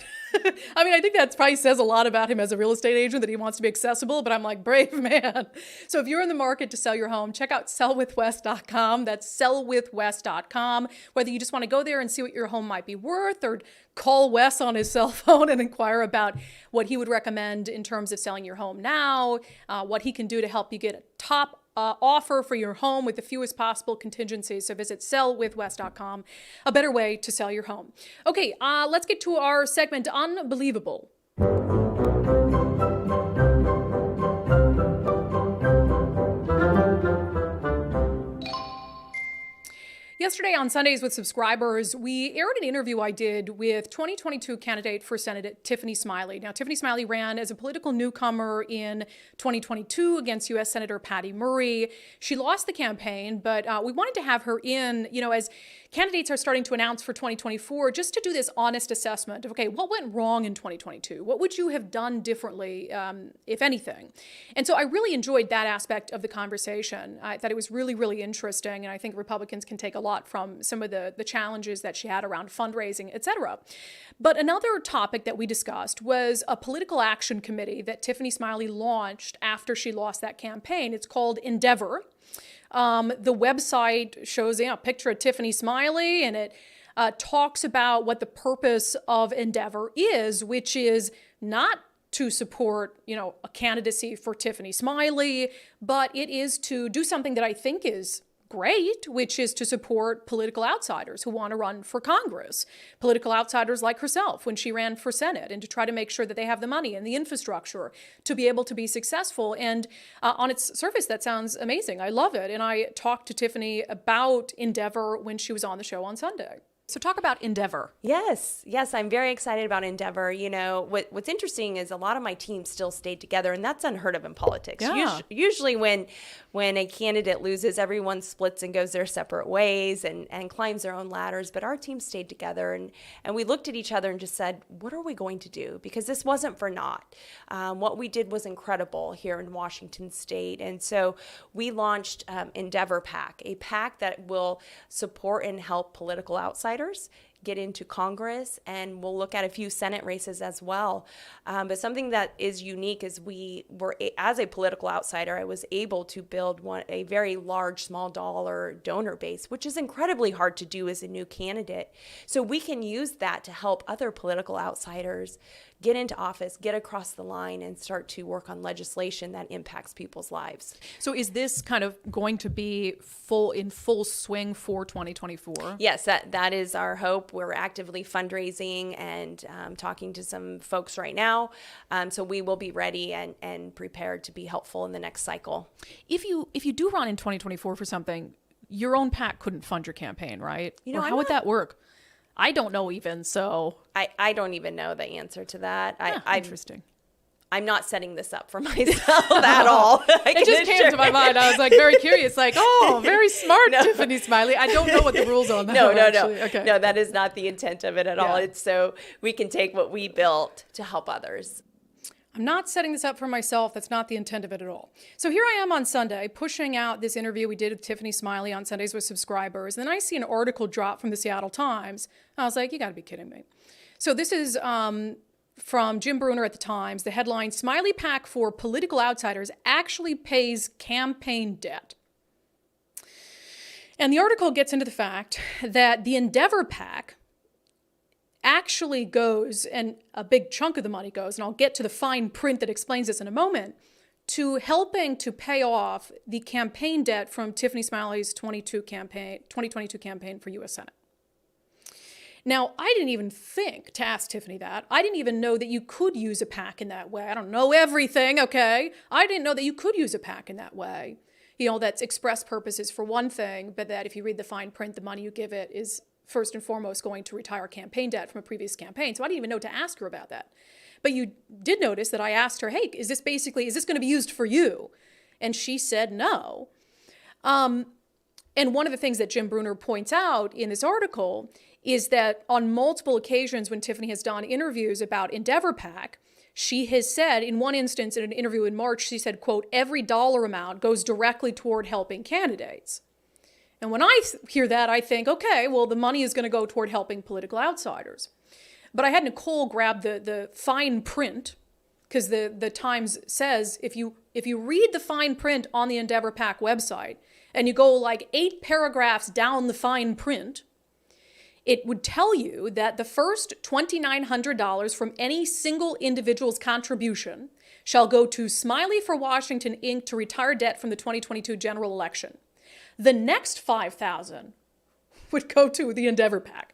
I mean, I think that probably says a lot about him as a real estate agent, that he wants to be accessible, but I'm like, brave man. So if you're in the market to sell your home, check out sellwithwes.com. That's sellwithwes.com. Whether you just want to go there and see what your home might be worth, or call Wes on his cell phone and inquire about what he would recommend in terms of selling your home now, what he can do to help you get a top offer for your home with the fewest possible contingencies. So visit sellwithwes.com, a better way to sell your home. Okay, let's get to our segment, Unbelievable. Yesterday on Sundays with Subscribers, we aired an interview I did with 2022 candidate for Senate, Tiffany Smiley. Now, Tiffany Smiley ran as a political newcomer in 2022 against U.S. Senator Patty Murray. She lost the campaign, but we wanted to have her in, as candidates are starting to announce for 2024, just to do this honest assessment of, okay, what went wrong in 2022? What would you have done differently, if anything? And so I really enjoyed that aspect of the conversation. I thought it was really, really interesting, and I think Republicans can take a lot from some of the challenges that she had around fundraising, et cetera. But another topic that we discussed was a political action committee that Tiffany Smiley launched after she lost that campaign. It's called Endeavor. The website shows a picture of Tiffany Smiley, and it talks about what the purpose of Endeavor is, which is not to support, a candidacy for Tiffany Smiley, but it is to do something that I think is great, which is to support political outsiders who want to run for Congress, political outsiders like herself when she ran for Senate, and to try to make sure that they have the money and the infrastructure to be able to be successful. And on its surface, that sounds amazing. I love it. And I talked to Tiffany about Endeavor when she was on the show on Sunday. So talk about Endeavor. Yes, I'm very excited about Endeavor. What's interesting is a lot of my team still stayed together, and that's unheard of in politics. Yeah. Usually when a candidate loses, everyone splits and goes their separate ways and climbs their own ladders. But our team stayed together, and we looked at each other and just said, what are we going to do? Because this wasn't for naught. What we did was incredible here in Washington State. And so we launched Endeavor PAC, a PAC that will support and help political outsiders get into Congress, and we'll look at a few Senate races as well. But something that is unique is we were, as a political outsider, I was able to build a very large small dollar donor base, which is incredibly hard to do as a new candidate. So we can use that to help other political outsiders get into office, get across the line, and start to work on legislation that impacts people's lives. So is this kind of going to be in full swing for 2024? Yes, that is our hope. We're actively fundraising and talking to some folks right now. So we will be ready and prepared to be helpful in the next cycle. If you do run in 2024 for something, your own PAC couldn't fund your campaign, right? Or how would that work? I don't know even, so. I don't even know the answer to that. Interesting. I'm not setting this up for myself at all. It just came to my mind. I was like very curious, like, very smart, Tiffany Smiley. I don't know what the rules on that are, actually. Okay. No, that is not the intent of it at all. It's so we can take what we built to help others. I'm not setting this up for myself. That's not the intent of it at all. So here I am on Sunday pushing out this interview we did with Tiffany Smiley on Sundays with Subscribers. And then I see an article drop from the Seattle Times. I was like, you got to be kidding me. So this is from Jim Bruner at the Times. The headline, Smiley PAC for Political Outsiders Actually Pays Campaign Debt. And the article gets into the fact that the Endeavor PAC actually goes, and a big chunk of the money goes, and I'll get to the fine print that explains this in a moment, to helping to pay off the campaign debt from Tiffany Smiley's 2022 campaign for U.S. Senate. Now, I didn't even think to ask Tiffany that. I didn't even know that you could use a PAC in that way. I don't know everything, okay? I didn't know that you could use a PAC in that way. That's express purposes for one thing, but that if you read the fine print, the money you give it is first and foremost going to retire campaign debt from a previous campaign. So I didn't even know to ask her about that. But you did notice that I asked her, hey, is this going to be used for you? And she said no. And one of the things that Jim Brunner points out in this article is that on multiple occasions when Tiffany has done interviews about Endeavor PAC, she has said, in one instance in an interview in March, she said, quote, every dollar amount goes directly toward helping candidates. And when I hear that, I think, okay, well, the money is going to go toward helping political outsiders. But I had Nicole grab the fine print, because the Times says if you read the fine print on the Endeavor PAC website, and you go like 8 paragraphs down the fine print, it would tell you that the first $2,900 from any single individual's contribution shall go to Smiley for Washington, Inc. to retire debt from the 2022 general election. The next $5,000 would go to the Endeavor PAC.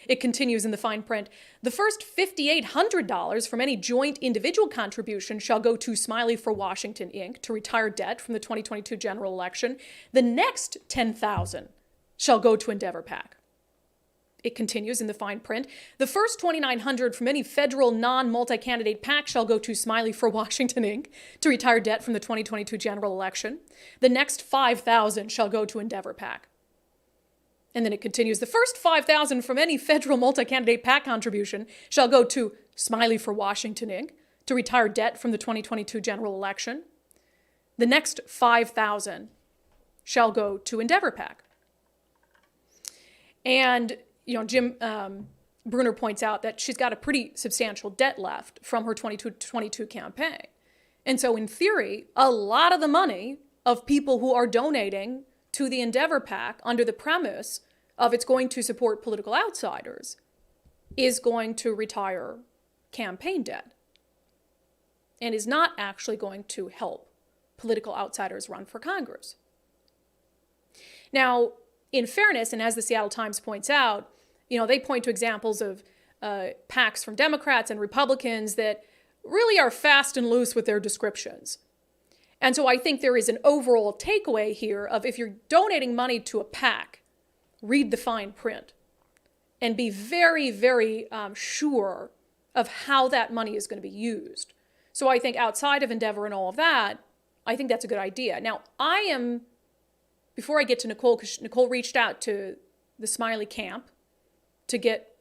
It continues in the fine print. The first $5,800 from any joint individual contribution shall go to Smiley for Washington, Inc. to retire debt from the 2022 general election. The next $10,000 shall go to Endeavor PAC. It continues in the fine print. The first $2,900 from any federal non-multi-candidate PAC shall go to Smiley for Washington, Inc. to retire debt from the 2022 general election. The next $5,000 shall go to Endeavor PAC. And then it continues. The first $5,000 from any federal multi-candidate PAC contribution shall go to Smiley for Washington, Inc. to retire debt from the 2022 general election. The next $5,000 shall go to Endeavor PAC. And Jim Brunner points out that she's got a pretty substantial debt left from her 2022 campaign. And so in theory, a lot of the money of people who are donating to the Endeavor PAC under the premise of it's going to support political outsiders is going to retire campaign debt and is not actually going to help political outsiders run for Congress. Now, in fairness, and as the Seattle Times points out, they point to examples of PACs from Democrats and Republicans that really are fast and loose with their descriptions. And so I think there is an overall takeaway here of if you're donating money to a PAC, read the fine print and be very, very sure of how that money is going to be used. So I think outside of Endeavor and all of that, I think that's a good idea. Now, before I get to Nicole, because Nicole reached out to the Smiley camp to get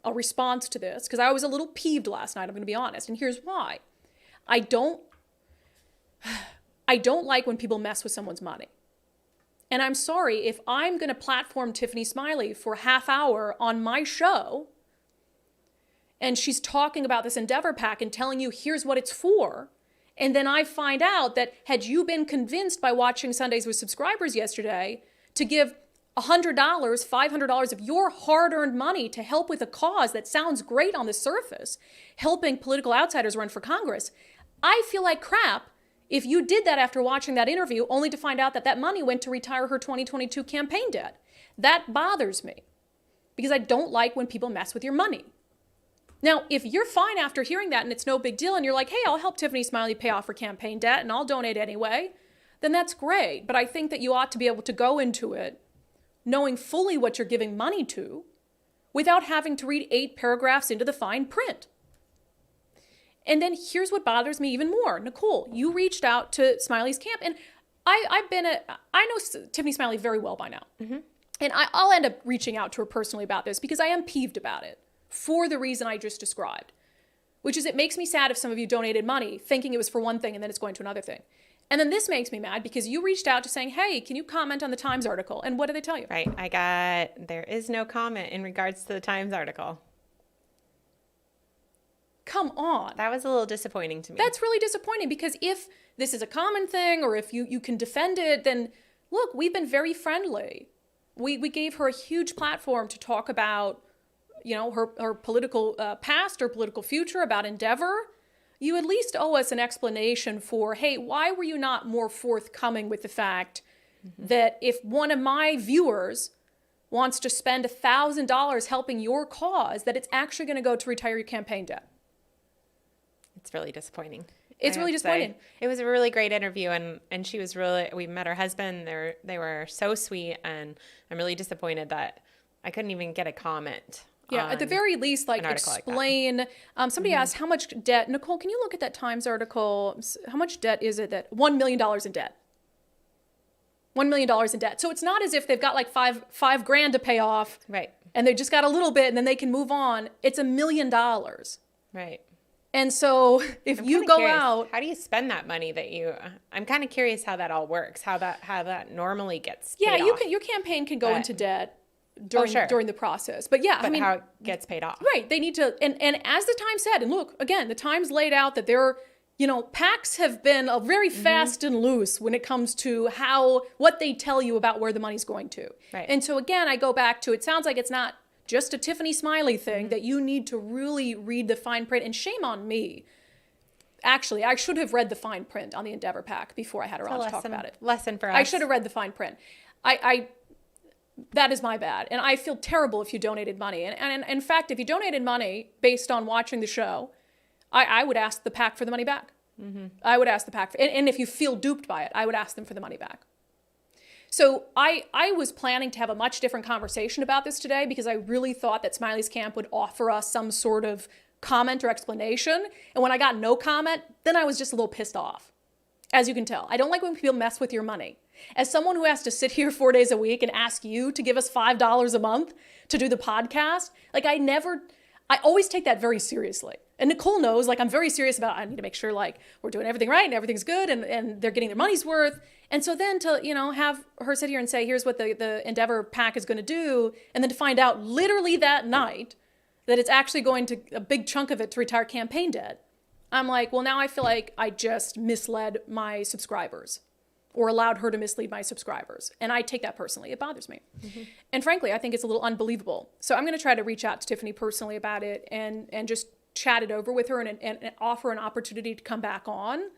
a response to this, because I was a little peeved last night, I'm going to be honest, and here's why. I don't like when people mess with someone's money. And I'm sorry, if I'm going to platform Tiffany Smiley for a half hour on my show, and she's talking about this Endeavor PAC and telling you here's what it's for, and then I find out that had you been convinced by watching Sundays with Subscribers yesterday to give $100, $500 of your hard-earned money to help with a cause that sounds great on the surface, helping political outsiders run for Congress, I feel like crap if you did that after watching that interview only to find out that that money went to retire her 2022 campaign debt. That bothers me because I don't like when people mess with your money. Now, if you're fine after hearing that and it's no big deal and you're like, hey, I'll help Tiffany Smiley pay off her campaign debt and I'll donate anyway, then that's great. But I think that you ought to be able to go into it knowing fully what you're giving money to without having to read 8 paragraphs into the fine print. And then here's what bothers me even more. Nicole, you reached out to Smiley's camp, and I know Tiffany Smiley very well by now. Mm-hmm. And I'll end up reaching out to her personally about this because I am peeved about it for the reason I just described, which is it makes me sad if some of you donated money thinking it was for one thing and then it's going to another thing. And then this makes me mad because you reached out to saying, hey, can you comment on the Times article? And what did they tell you? Right. There is no comment in regards to the Times article. Come on. That was a little disappointing to me. That's really disappointing because if this is a common thing or if you can defend it, then look, we've been very friendly. We gave her a huge platform to talk about, her political past or political future, about Endeavor, you at least owe us an explanation for, hey, why were you not more forthcoming with the fact that if one of my viewers wants to spend $1,000 helping your cause, that it's actually going to go to retire your campaign debt? It's really disappointing. It's really disappointing. It was a really great interview, and she was really, we met her husband. They were so sweet, and I'm really disappointed that I couldn't even get a comment. Yeah, at the very least, like, explain. Somebody asked how much debt. Nicole, can you look at that Times article? How much debt is it? That $1 million in debt. $1 million in debt. So it's not as if they've got like five grand to pay off, Right. and they just got a little bit, and then they can move on. It's $1 million. Right. And so if I'm you kinda go curious, out, how do you spend that money that you? I'm kind of curious how that all works. How that normally gets. yeah, paid you off. can. Your campaign can go But- into debt during sure. during the process. But yeah, But I mean, how it gets paid off. right? They need to. And as the Times said, and look again, the Times laid out that they're. PACs have been very fast and loose when it comes to what they tell you about where the money's going to. Right. And so again, I go back to, it sounds like it's not just a Tiffany Smiley thing, that you need to really read the fine print. And shame on me. Actually, I should have read the fine print on the Endeavor PAC before I had her on to talk about it. Lesson for us. I should have read the fine print. That is my bad. And I feel terrible if you donated money. And in fact, if you donated money based on watching the show, I would ask the PAC for the money back. I would ask the PAC. And if you feel duped by it, I would ask them for the money back. So I was planning to have a much different conversation about this today, because I really thought that Smiley's camp would offer us some sort of comment or explanation. And when I got no comment, then I was just a little pissed off. As you can tell, I don't like when people mess with your money. As someone who has to sit here 4 days a week and ask you to give us $5 a month to do the podcast, like I always take that very seriously. And Nicole knows, like, I'm very serious about, I need to make sure, like, we're doing everything right and everything's good and they're getting their money's worth. And so then to, have her sit here and say, here's what the Endeavor PAC is going to do, and then to find out literally that night that it's actually going to, a big chunk of it, to retire campaign debt. I'm like, well, now I feel like I just misled my subscribers, or allowed her to mislead my subscribers. And I take that personally. It bothers me. And frankly, I think it's a little unbelievable. So I'm going to try to reach out to Tiffany personally about it and just chat it over with her and offer an opportunity to come back on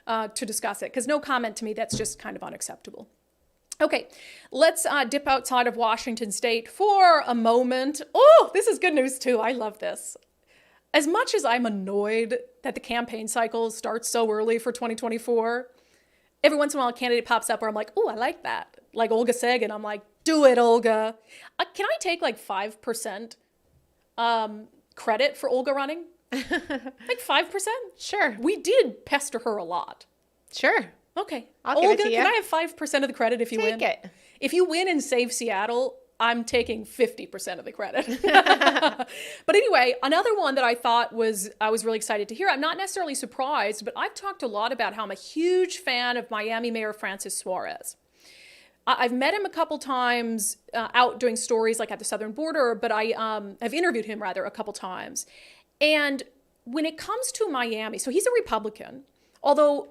to discuss it. Because no comment to me, that's just kind of unacceptable. Okay, let's dip outside of Washington State for a moment. Oh, this is good news too. I love this. As much as I'm annoyed that the campaign cycle starts so early for 2024, every once in a while a candidate pops up where I'm like, oh, I like that. Like Olga Sagan, I'm like, do it, Olga. Can I take like 5% credit for Olga running? Like 5%? Sure. We did pester her a lot. Sure. Okay. I'll give it Olga, to you. can I have 5% of the credit if you win? Take it. If you win and save Seattle, I'm taking 50% of the credit. But anyway, another one that I was really excited to hear. I'm not necessarily surprised, but I've talked a lot about how I'm a huge fan of Miami Mayor Francis Suarez. I've met him a couple times out doing stories like at the southern border, but I've interviewed him rather a couple times. And when it comes to Miami, so he's a Republican, although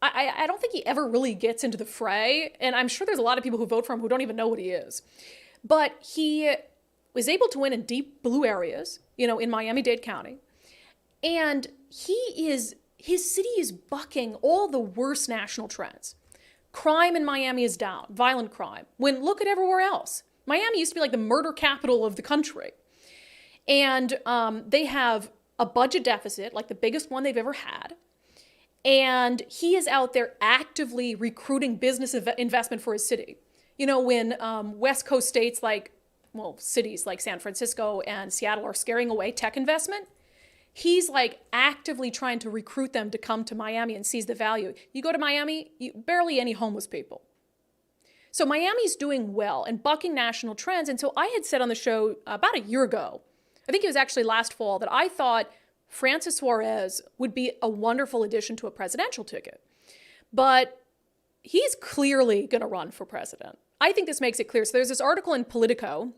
I don't think he ever really gets into the fray. And I'm sure there's a lot of people who vote for him who don't even know what he is. But he was able to win in deep blue areas, in Miami-Dade County. And his city is bucking all the worst national trends. Crime in Miami is down, violent crime. When look at everywhere else. Miami used to be like the murder capital of the country. And they have a budget deficit, like the biggest one they've ever had. And he is out there actively recruiting business investment for his city. When West Coast states cities like San Francisco and Seattle are scaring away tech investment, he's like actively trying to recruit them to come to Miami and seize the value. You go to Miami, barely any homeless people. So Miami's doing well and bucking national trends. And so I had said on the show about a year ago, I think it was actually last fall, that I thought Francis Suarez would be a wonderful addition to a presidential ticket. But he's clearly going to run for president. I think this makes it clear. So there's this article in Politico,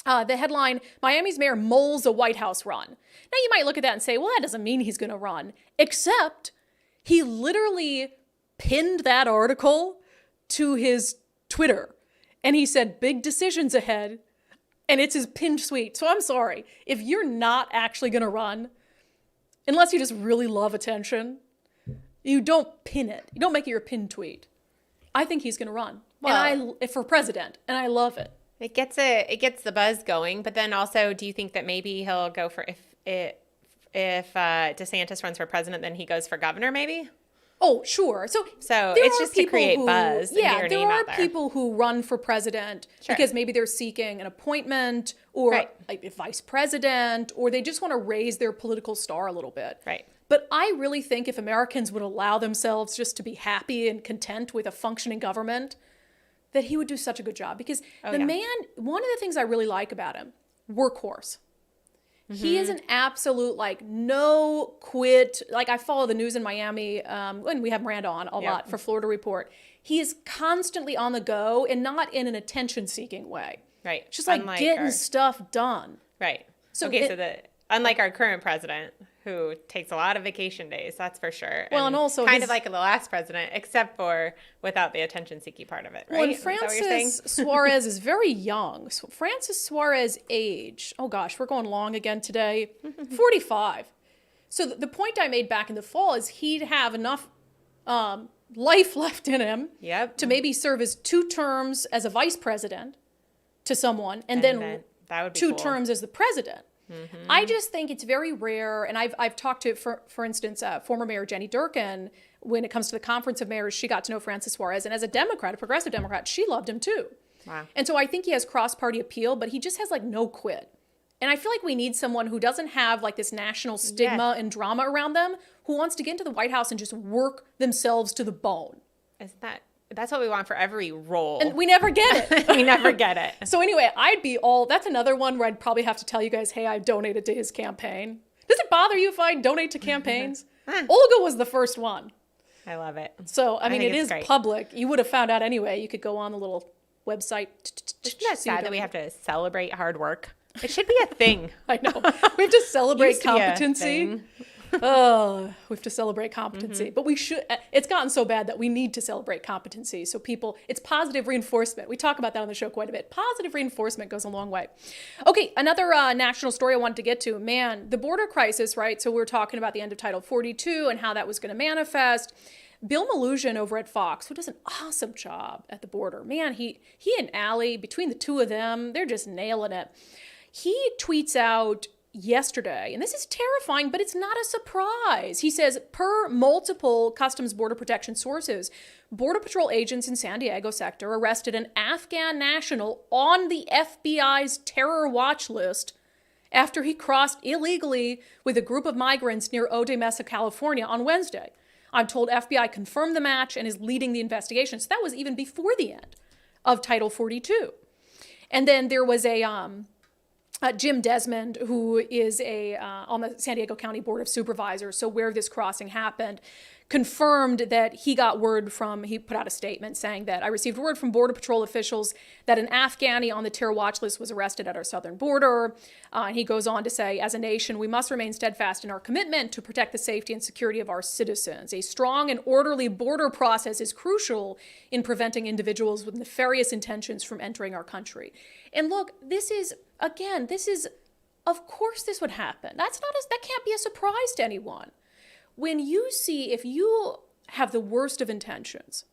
the headline, Miami's mayor moles a White House run. Now you might look at that and say, well, that doesn't mean he's going to run, except he literally pinned that article to his Twitter. And he said, big decisions ahead. And it's his pinned tweet. So I'm sorry. If you're not actually going to run, unless you just really love attention, you don't pin it. You don't make it your pinned tweet. I think he's going to run. For president. And I love it. It gets the buzz going. But then also, do you think that maybe he'll go for, if DeSantis runs for president, then he goes for governor maybe? Oh, sure. So it's just to create buzz. Yeah, and get your there name are out there. people who run for president because maybe they're seeking an appointment or like a vice president, or they just want to raise their political star a little bit. Right. But I really think if Americans would allow themselves just to be happy and content with a functioning government, that he would do such a good job. Because man, one of the things I really like about him, workhorse. He is an absolute, like, no quit. Like, I follow the news in Miami, and we have Miranda on a lot for Florida Report. He is constantly on the go and not in an attention-seeking way. Right. It's just like getting stuff done. Right. So unlike our current president, who takes a lot of vacation days, that's for sure. Well, and also kind of like the last president, except for without the attention-seeking part of it, right? Well, and Francis Suarez is very young. So Francis Suarez age, oh gosh, we're going long again today, 45. So the point I made back in the fall is he'd have enough life left in him to maybe serve as 2 terms as a vice president to someone, and then that would be 2 cool. terms as the president. I just think it's very rare, and I've talked to, for instance, former Mayor Jenny Durkin. When it comes to the Conference of Mayors, she got to know Francis Suarez, and as a Democrat, a progressive Democrat, she loved him too. Wow. And so I think he has cross-party appeal, but he just has like no quit. And I feel like we need someone who doesn't have like this national stigma and drama around them, who wants to get into the White House and just work themselves to the bone. That's what we want for every role. And we never get it. We never get it. So anyway, that's another one where I'd probably have to tell you guys, hey, I donated to his campaign. Does it bother you if I donate to campaigns? Olga was the first one. I love it. So, I mean, it is great. public. You would have found out anyway. You could go on the little website. Isn't that sad that we have to celebrate hard work? It should be a thing. I know. We have to celebrate Used to be a competency. thing. Oh, we have to celebrate competency. But we should, it's gotten so bad that we need to celebrate competency. So it's positive reinforcement. We talk about that on the show quite a bit. Positive reinforcement goes a long way. Okay, another national story I wanted to get to. Man, the border crisis, right? So we're talking about the end of Title 42 and how that was going to manifest. Bill Malugin over at Fox, who does an awesome job at the border. Man, he and Allie, between the two of them, they're just nailing it. He tweets out yesterday, and this is terrifying, but it's not a surprise. He says, per multiple Customs Border Protection sources, Border Patrol agents in San Diego sector arrested an Afghan national on the FBI's terror watch list after he crossed illegally with a group of migrants near Ode Mesa, California on Wednesday. I'm told FBI confirmed the match and is leading the investigation. So that was even before the end of Title 42. And then there was Jim Desmond, who is on the San Diego County Board of Supervisors, so where this crossing happened, confirmed that he got word he put out a statement saying that I received word from Border Patrol officials that an Afghani on the terror watch list was arrested at our southern border. And he goes on to say, as a nation, we must remain steadfast in our commitment to protect the safety and security of our citizens. A strong and orderly border process is crucial in preventing individuals with nefarious intentions from entering our country. And look, of course this would happen. That can't be a surprise to anyone. If you have the worst of intentions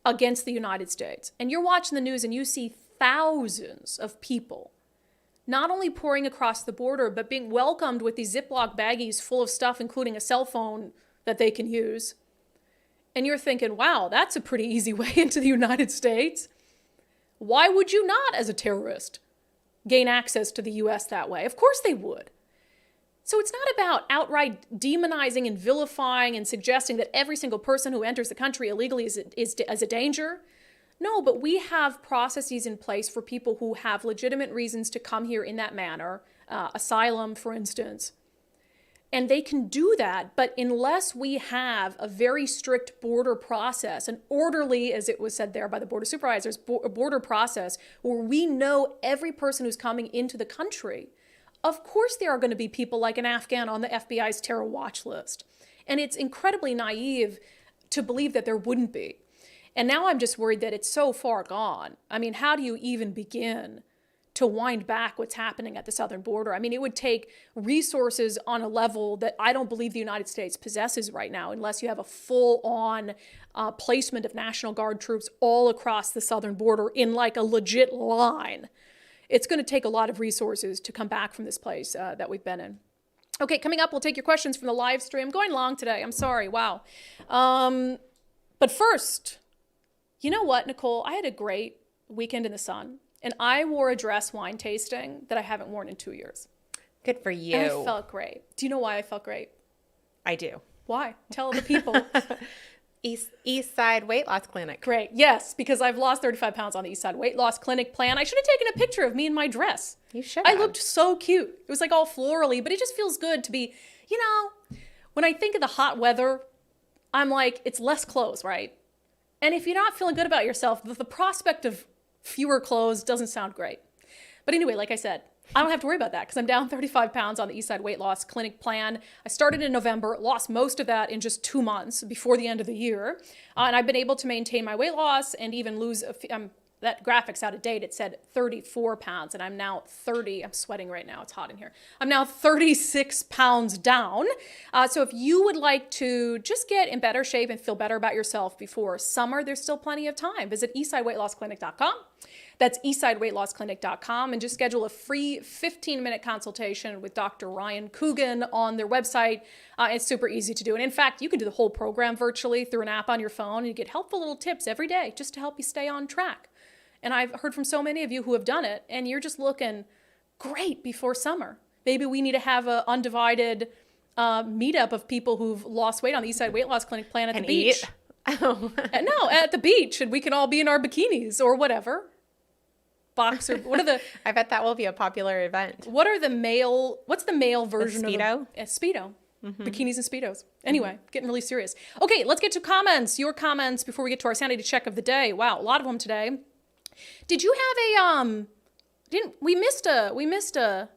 against the United States, and you're watching the news and you see thousands of people not only pouring across the border, but being welcomed with these Ziploc baggies full of stuff, including a cell phone that they can use, and you're thinking, wow, that's a pretty easy way into the United States. Why would you not, as a terrorist, gain access to the U.S. that way? Of course they would. So it's not about outright demonizing and vilifying and suggesting that every single person who enters the country illegally is a danger. No, but we have processes in place for people who have legitimate reasons to come here in that manner, asylum, for instance. And they can do that, but unless we have a very strict border process, an orderly, as it was said there by the Board of Supervisors, border process, where we know every person who's coming into the country, of course there are going to be people like an Afghan on the FBI's terror watch list. And it's incredibly naive to believe that there wouldn't be. And now I'm just worried that it's so far gone. I mean, how do you even begin to wind back what's happening at the southern border. I mean, it would take resources on a level that I don't believe the United States possesses right now, unless you have a full-on placement of National Guard troops all across the southern border in like a legit line. It's going to take a lot of resources to come back from this place that we've been in. Okay, coming up, we'll take your questions from the live stream. Going long today. I'm sorry. Wow. But first, you know what, Nicole? I had a great weekend in the sun, and I wore a dress wine tasting that I haven't worn in 2 years. Good for you. And I felt great. Do you know why I felt great? I do. Why? Tell the people. East Side Weight Loss Clinic. Great. Yes, because I've lost 35 pounds on the East Side Weight Loss Clinic plan. I should have taken a picture of me in my dress. You should I have. looked so cute. It was like all florally, but it just feels good to be, you know, when I think of the hot weather, I'm like, it's less clothes, right? And if you're not feeling good about yourself, the prospect of fewer clothes doesn't sound great. But anyway, like I said, I don't have to worry about that because I'm down 35 pounds on the East Side Weight Loss Clinic plan. I started in November, lost most of that in just 2 months before the end of the year. And I've been able to maintain my weight loss and even lose, that graphic's out of date. It said 34 pounds and I'm now 30. I'm sweating right now. It's hot in here. I'm now 36 pounds down. So if you would like to just get in better shape and feel better about yourself before summer, there's still plenty of time. Visit eastsideweightlossclinic.com. That's eastsideweightlossclinic.com and just schedule a free 15-minute consultation with Dr. Ryan Coogan on their website. It's super easy to do. And in fact, you can do the whole program virtually through an app on your phone and you get helpful little tips every day just to help you stay on track. And I've heard from so many of you who have done it and you're just looking great before summer. Maybe we need to have an undivided meetup of people who've lost weight on the East Side Weight Loss Clinic plan at the beach. Oh. No, at the beach, and we can all be in our bikinis or whatever. Boxer. What are the? I bet that will be a popular event. What's the male version of Speedo? a Speedo? Mm-hmm. Bikinis and Speedos. Anyway, getting really serious. Okay, let's get to comments. Your comments before we get to our sanity check of the day. Wow, a lot of them today. Did you have a we missed a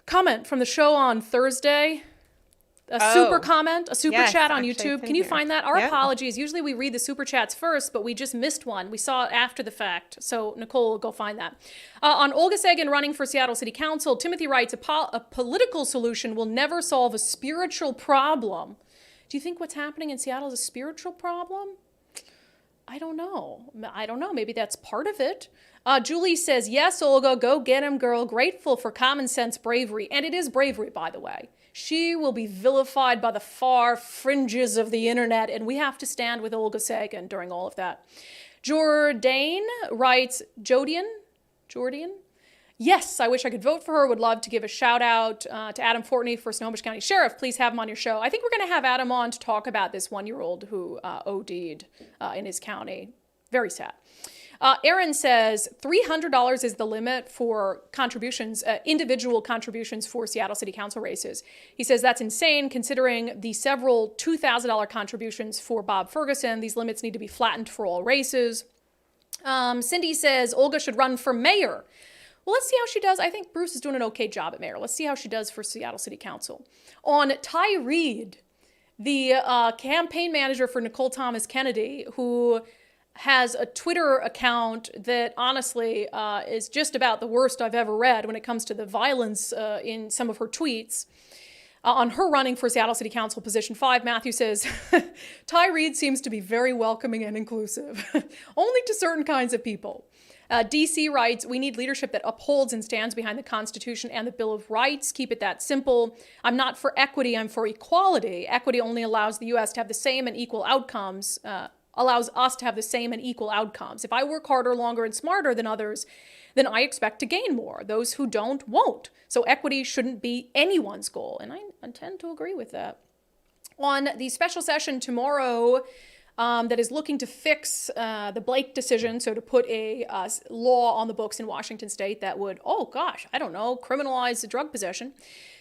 comment from the show on Thursday? Super comment, a super chat on YouTube. Can you find that? Our apologies. Usually we read the super chats first, but we just missed one. We saw it after the fact. So Nicole will go find that. On Olga Sagan running for Seattle City Council, Timothy writes, a political solution will never solve a spiritual problem. Do you think what's happening in Seattle is a spiritual problem? I don't know. Maybe that's part of it. Julie says, yes, Olga, go get him, girl. Grateful for common sense bravery. And it is bravery, by the way. She will be vilified by the far fringes of the internet, and we have to stand with Olga Sagan during all of that. Jordan writes, Jordan? Yes, I wish I could vote for her. Would love to give a shout out to Adam Fortney for Snohomish County Sheriff. Please have him on your show. I think we're going to have Adam on to talk about this 1-year-old who OD'd in his county. Very sad. Aaron says $300 is the limit for contributions, individual contributions for Seattle City Council races. He says that's insane considering the several $2,000 contributions for Bob Ferguson. These limits need to be flattened for all races. Cindy says Olga should run for mayor. Well, let's see how she does. I think Bruce is doing an okay job at mayor. Let's see how she does for Seattle City Council. On Ty Reed, the campaign manager for Nicole Thomas Kennedy, who has a Twitter account that honestly is just about the worst I've ever read when it comes to the violence in some of her tweets. On her running for Seattle City Council position 5, Matthew says, Ty Reed seems to be very welcoming and inclusive, only to certain kinds of people. DC writes, we need leadership that upholds and stands behind the Constitution and the Bill of Rights. Keep it that simple. I'm not for equity, I'm for equality. Equity only allows the U.S. to have the same and equal outcomes, allows us to have the same and equal outcomes. If I work harder, longer, and smarter than others, then I expect to gain more. Those who don't, won't. So equity shouldn't be anyone's goal. And I tend to agree with that. On the special session tomorrow that is looking to fix the Blake decision, so to put a law on the books in Washington state that would, criminalize the drug possession.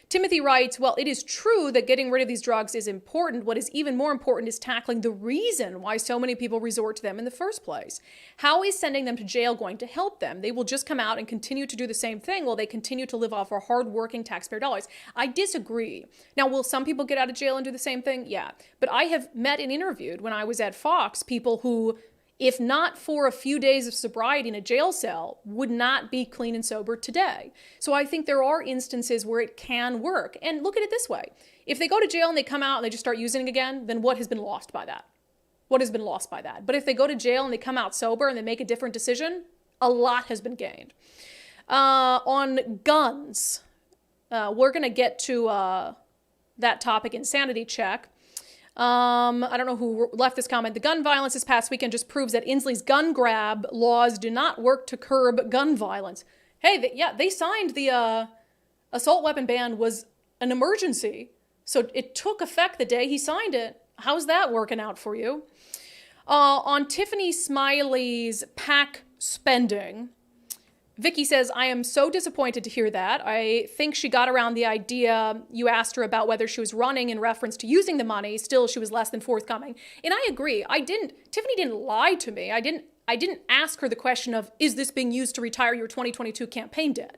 Timothy writes, well, it is true that getting rid of these drugs is important. What is even more important is tackling the reason why so many people resort to them in the first place. How is sending them to jail going to help them? They will just come out and continue to do the same thing while they continue to live off our hardworking taxpayer dollars. I disagree. Now, will some people get out of jail and do the same thing? Yeah. But I have met and interviewed when I was at Fox people who, if not for a few days of sobriety in a jail cell, would not be clean and sober today. So I think there are instances where it can work. And look at it this way. If they go to jail and they come out and they just start using it again, then what has been lost by that? What has been lost by that? But if they go to jail and they come out sober and they make a different decision, a lot has been gained. On guns, we're going to get to that topic in Sanity Check. I don't know who left this comment. The gun violence this past weekend just proves that Inslee's gun grab laws do not work to curb gun violence. Hey, they signed the assault weapon ban was an emergency. So it took effect the day he signed it. How's that working out for you? On Tiffany Smiley's PAC spending, Vicky says, I am so disappointed to hear that. I think she got around the idea you asked her about whether she was running in reference to using the money. Still, she was less than forthcoming. And I agree. Tiffany didn't lie to me. I didn't ask her the question of, is this being used to retire your 2022 campaign debt?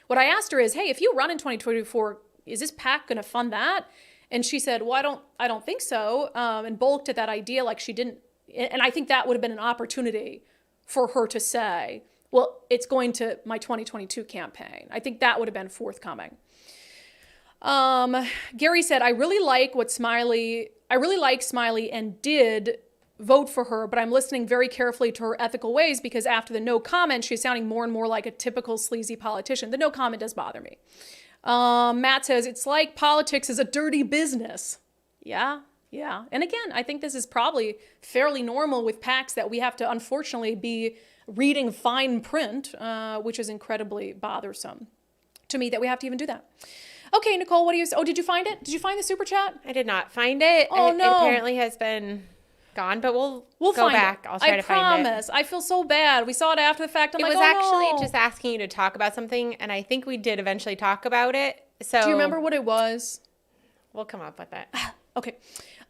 What I asked her is, hey, if you run in 2024, is this PAC going to fund that? And she said, well, I don't think so. And balked at that idea like she didn't. And I think that would have been an opportunity for her to say, well, it's going to my 2022 campaign. I think that would have been forthcoming. Gary said, I really like Smiley and did vote for her, but I'm listening very carefully to her ethical ways because after the no comment, she's sounding more and more like a typical sleazy politician. The no comment does bother me. Matt says, it's like politics is a dirty business. Yeah. And again, I think this is probably fairly normal with PACs that we have to unfortunately be reading fine print, which is incredibly bothersome to me that we have to even do that. Okay, Nicole, what do you say? Oh, did you find it? Did you find the super chat? I did not find it. Oh, It no. apparently has been gone, but we'll We'll go find back. it. I'll try to find it. I promise. I feel so bad. We saw it after the fact. I'm It like, was actually no. just asking you to talk about something, and I think we did eventually talk about it. So Do you remember what it was? We'll come up with it. Okay.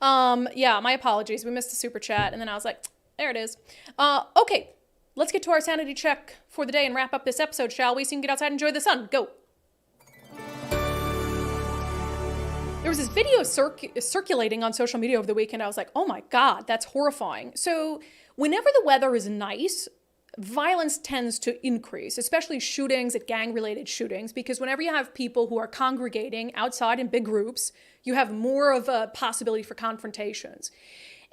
Yeah, my apologies. We missed the super chat, and then I was like, there it is. Okay, let's get to our sanity check for the day and wrap up this episode, shall we? So you can get outside and enjoy the sun. Go. There was this video circulating on social media over the weekend. I was like, oh my God, that's horrifying. So whenever the weather is nice, violence tends to increase, especially shootings and gang-related shootings, because whenever you have people who are congregating outside in big groups, you have more of a possibility for confrontations.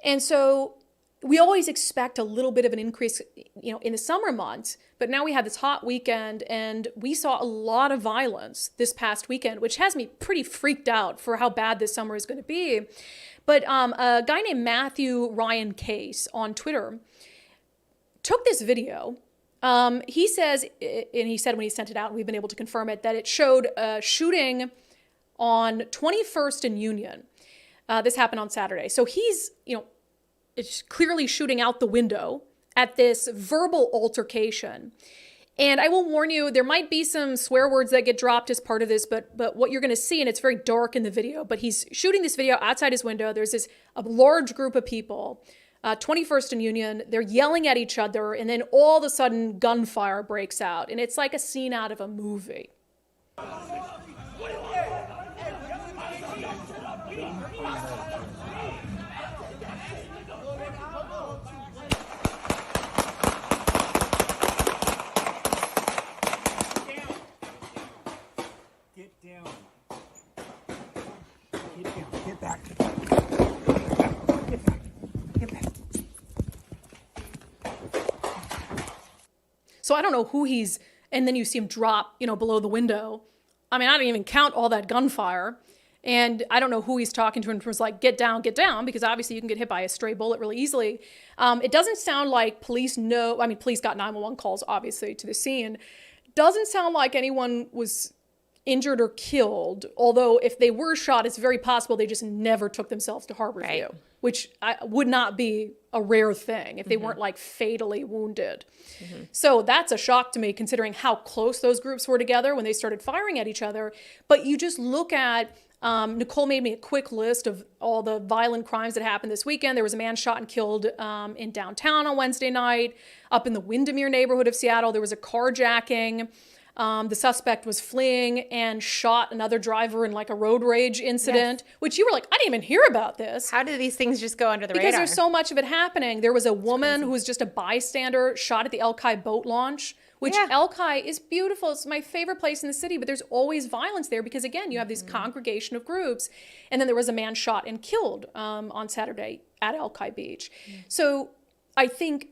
And so we always expect a little bit of an increase, in the summer months, but now we had this hot weekend and we saw a lot of violence this past weekend, which has me pretty freaked out for how bad this summer is going to be. But a guy named Matthew Ryan Case on Twitter took this video. He says, and he said when he sent it out, and we've been able to confirm it, that it showed a shooting on 21st and Union. This happened on Saturday. So he's, it's clearly shooting out the window at this verbal altercation. And I will warn you, there might be some swear words that get dropped as part of this, but what you're going to see, and it's very dark in the video, but he's shooting this video outside his window. There's a large group of people, 21st and Union, they're yelling at each other, and then all of a sudden gunfire breaks out, and it's like a scene out of a movie. Get back. So I don't know who he's, and then you see him drop, below the window. I mean, I didn't even count all that gunfire. And I don't know who he's talking to and was like, get down, because obviously you can get hit by a stray bullet really easily. It doesn't sound like police police got 911 calls, obviously, to the scene. Doesn't sound like anyone was injured or killed, although if they were shot, it's very possible they just never took themselves to Harborview, Right. which would not be a rare thing if they weren't like fatally wounded. So that's a shock to me, considering how close those groups were together when they started firing at each other. But you just look at, Nicole made me a quick list of all the violent crimes that happened this weekend. There was a man shot and killed in downtown on Wednesday night. Up in the Windermere neighborhood of Seattle, there was a carjacking. The suspect was fleeing and shot another driver in like a road rage incident, which you were like, I didn't even hear about this. How do these things just go under the Because radar? there's so much of it happening. There was a woman who was just a bystander shot at the El Kai boat launch, which El Kai is beautiful. It's my favorite place in the city, but there's always violence there because, again, you have this congregation of groups. And then there was a man shot and killed on Saturday at El Kai Beach. So I think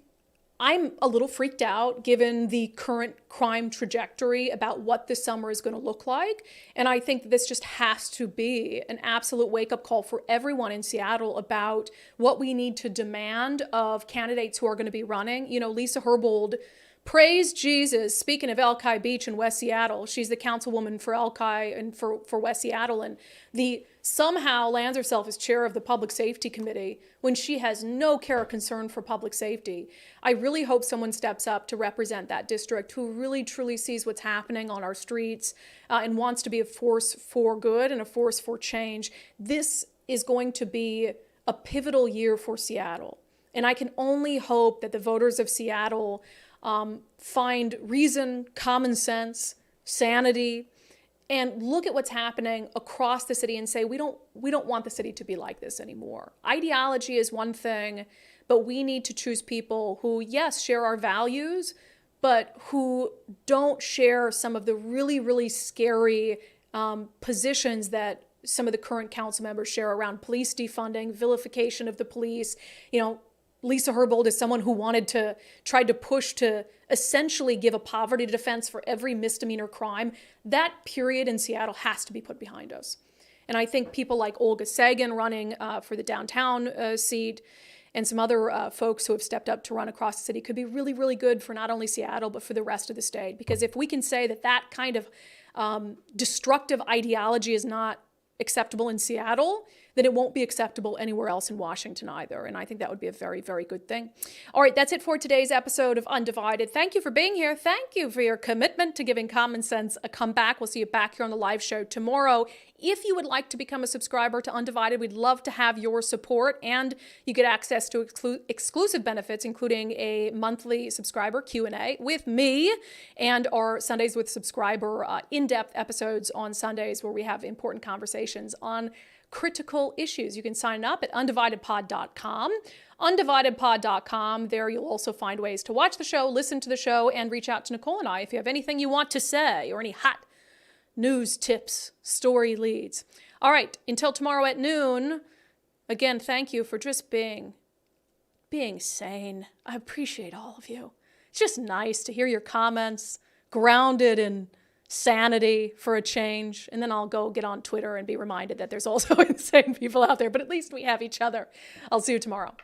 I'm a little freaked out given the current crime trajectory about what this summer is going to look like. And I think this just has to be an absolute wake-up call for everyone in Seattle about what we need to demand of candidates who are going to be running. You know, Lisa Herbold, praise Jesus. Speaking of El Kai Beach in West Seattle, she's the councilwoman for El Kai and for West Seattle, and somehow lands herself as chair of the Public Safety Committee when she has no care or concern for public safety. I really hope someone steps up to represent that district who really truly sees what's happening on our streets and wants to be a force for good and a force for change. This is going to be a pivotal year for Seattle. And I can only hope that the voters of Seattle find reason, common sense, sanity, and look at what's happening across the city and say, we don't want the city to be like this anymore. Ideology is one thing, but we need to choose people who, yes, share our values, but who don't share some of the really, really scary positions that some of the current council members share around police defunding, vilification of the police. You know, Lisa Herbold is someone who tried to push to essentially give a poverty defense for every misdemeanor crime. That period in Seattle has to be put behind us. And I think people like Olga Sagan running for the downtown seat and some other folks who have stepped up to run across the city could be really, really good for not only Seattle, but for the rest of the state. Because if we can say that that kind of destructive ideology is not acceptable in Seattle, then it won't be acceptable anywhere else in Washington either. And I think that would be a very, very good thing. All right, that's it for today's episode of Undivided. Thank you for being here. Thank you for your commitment to giving common sense a comeback. We'll see you back here on the live show tomorrow. If you would like to become a subscriber to Undivided, we'd love to have your support, and you get access to exclusive benefits, including a monthly subscriber Q&A with me and our Sundays with Subscriber in-depth episodes on Sundays where we have important conversations on critical issues. You can sign up at undividedpod.com. Undividedpod.com. There you'll also find ways to watch the show, listen to the show, and reach out to Nicole and I if you have anything you want to say or any hot news tips, story leads. All right, until tomorrow at noon, again, thank you for just being sane. I appreciate all of you. It's just nice to hear your comments, grounded in sanity for a change. And then I'll go get on Twitter and be reminded that there's also insane people out there, but at least we have each other. I'll see you tomorrow.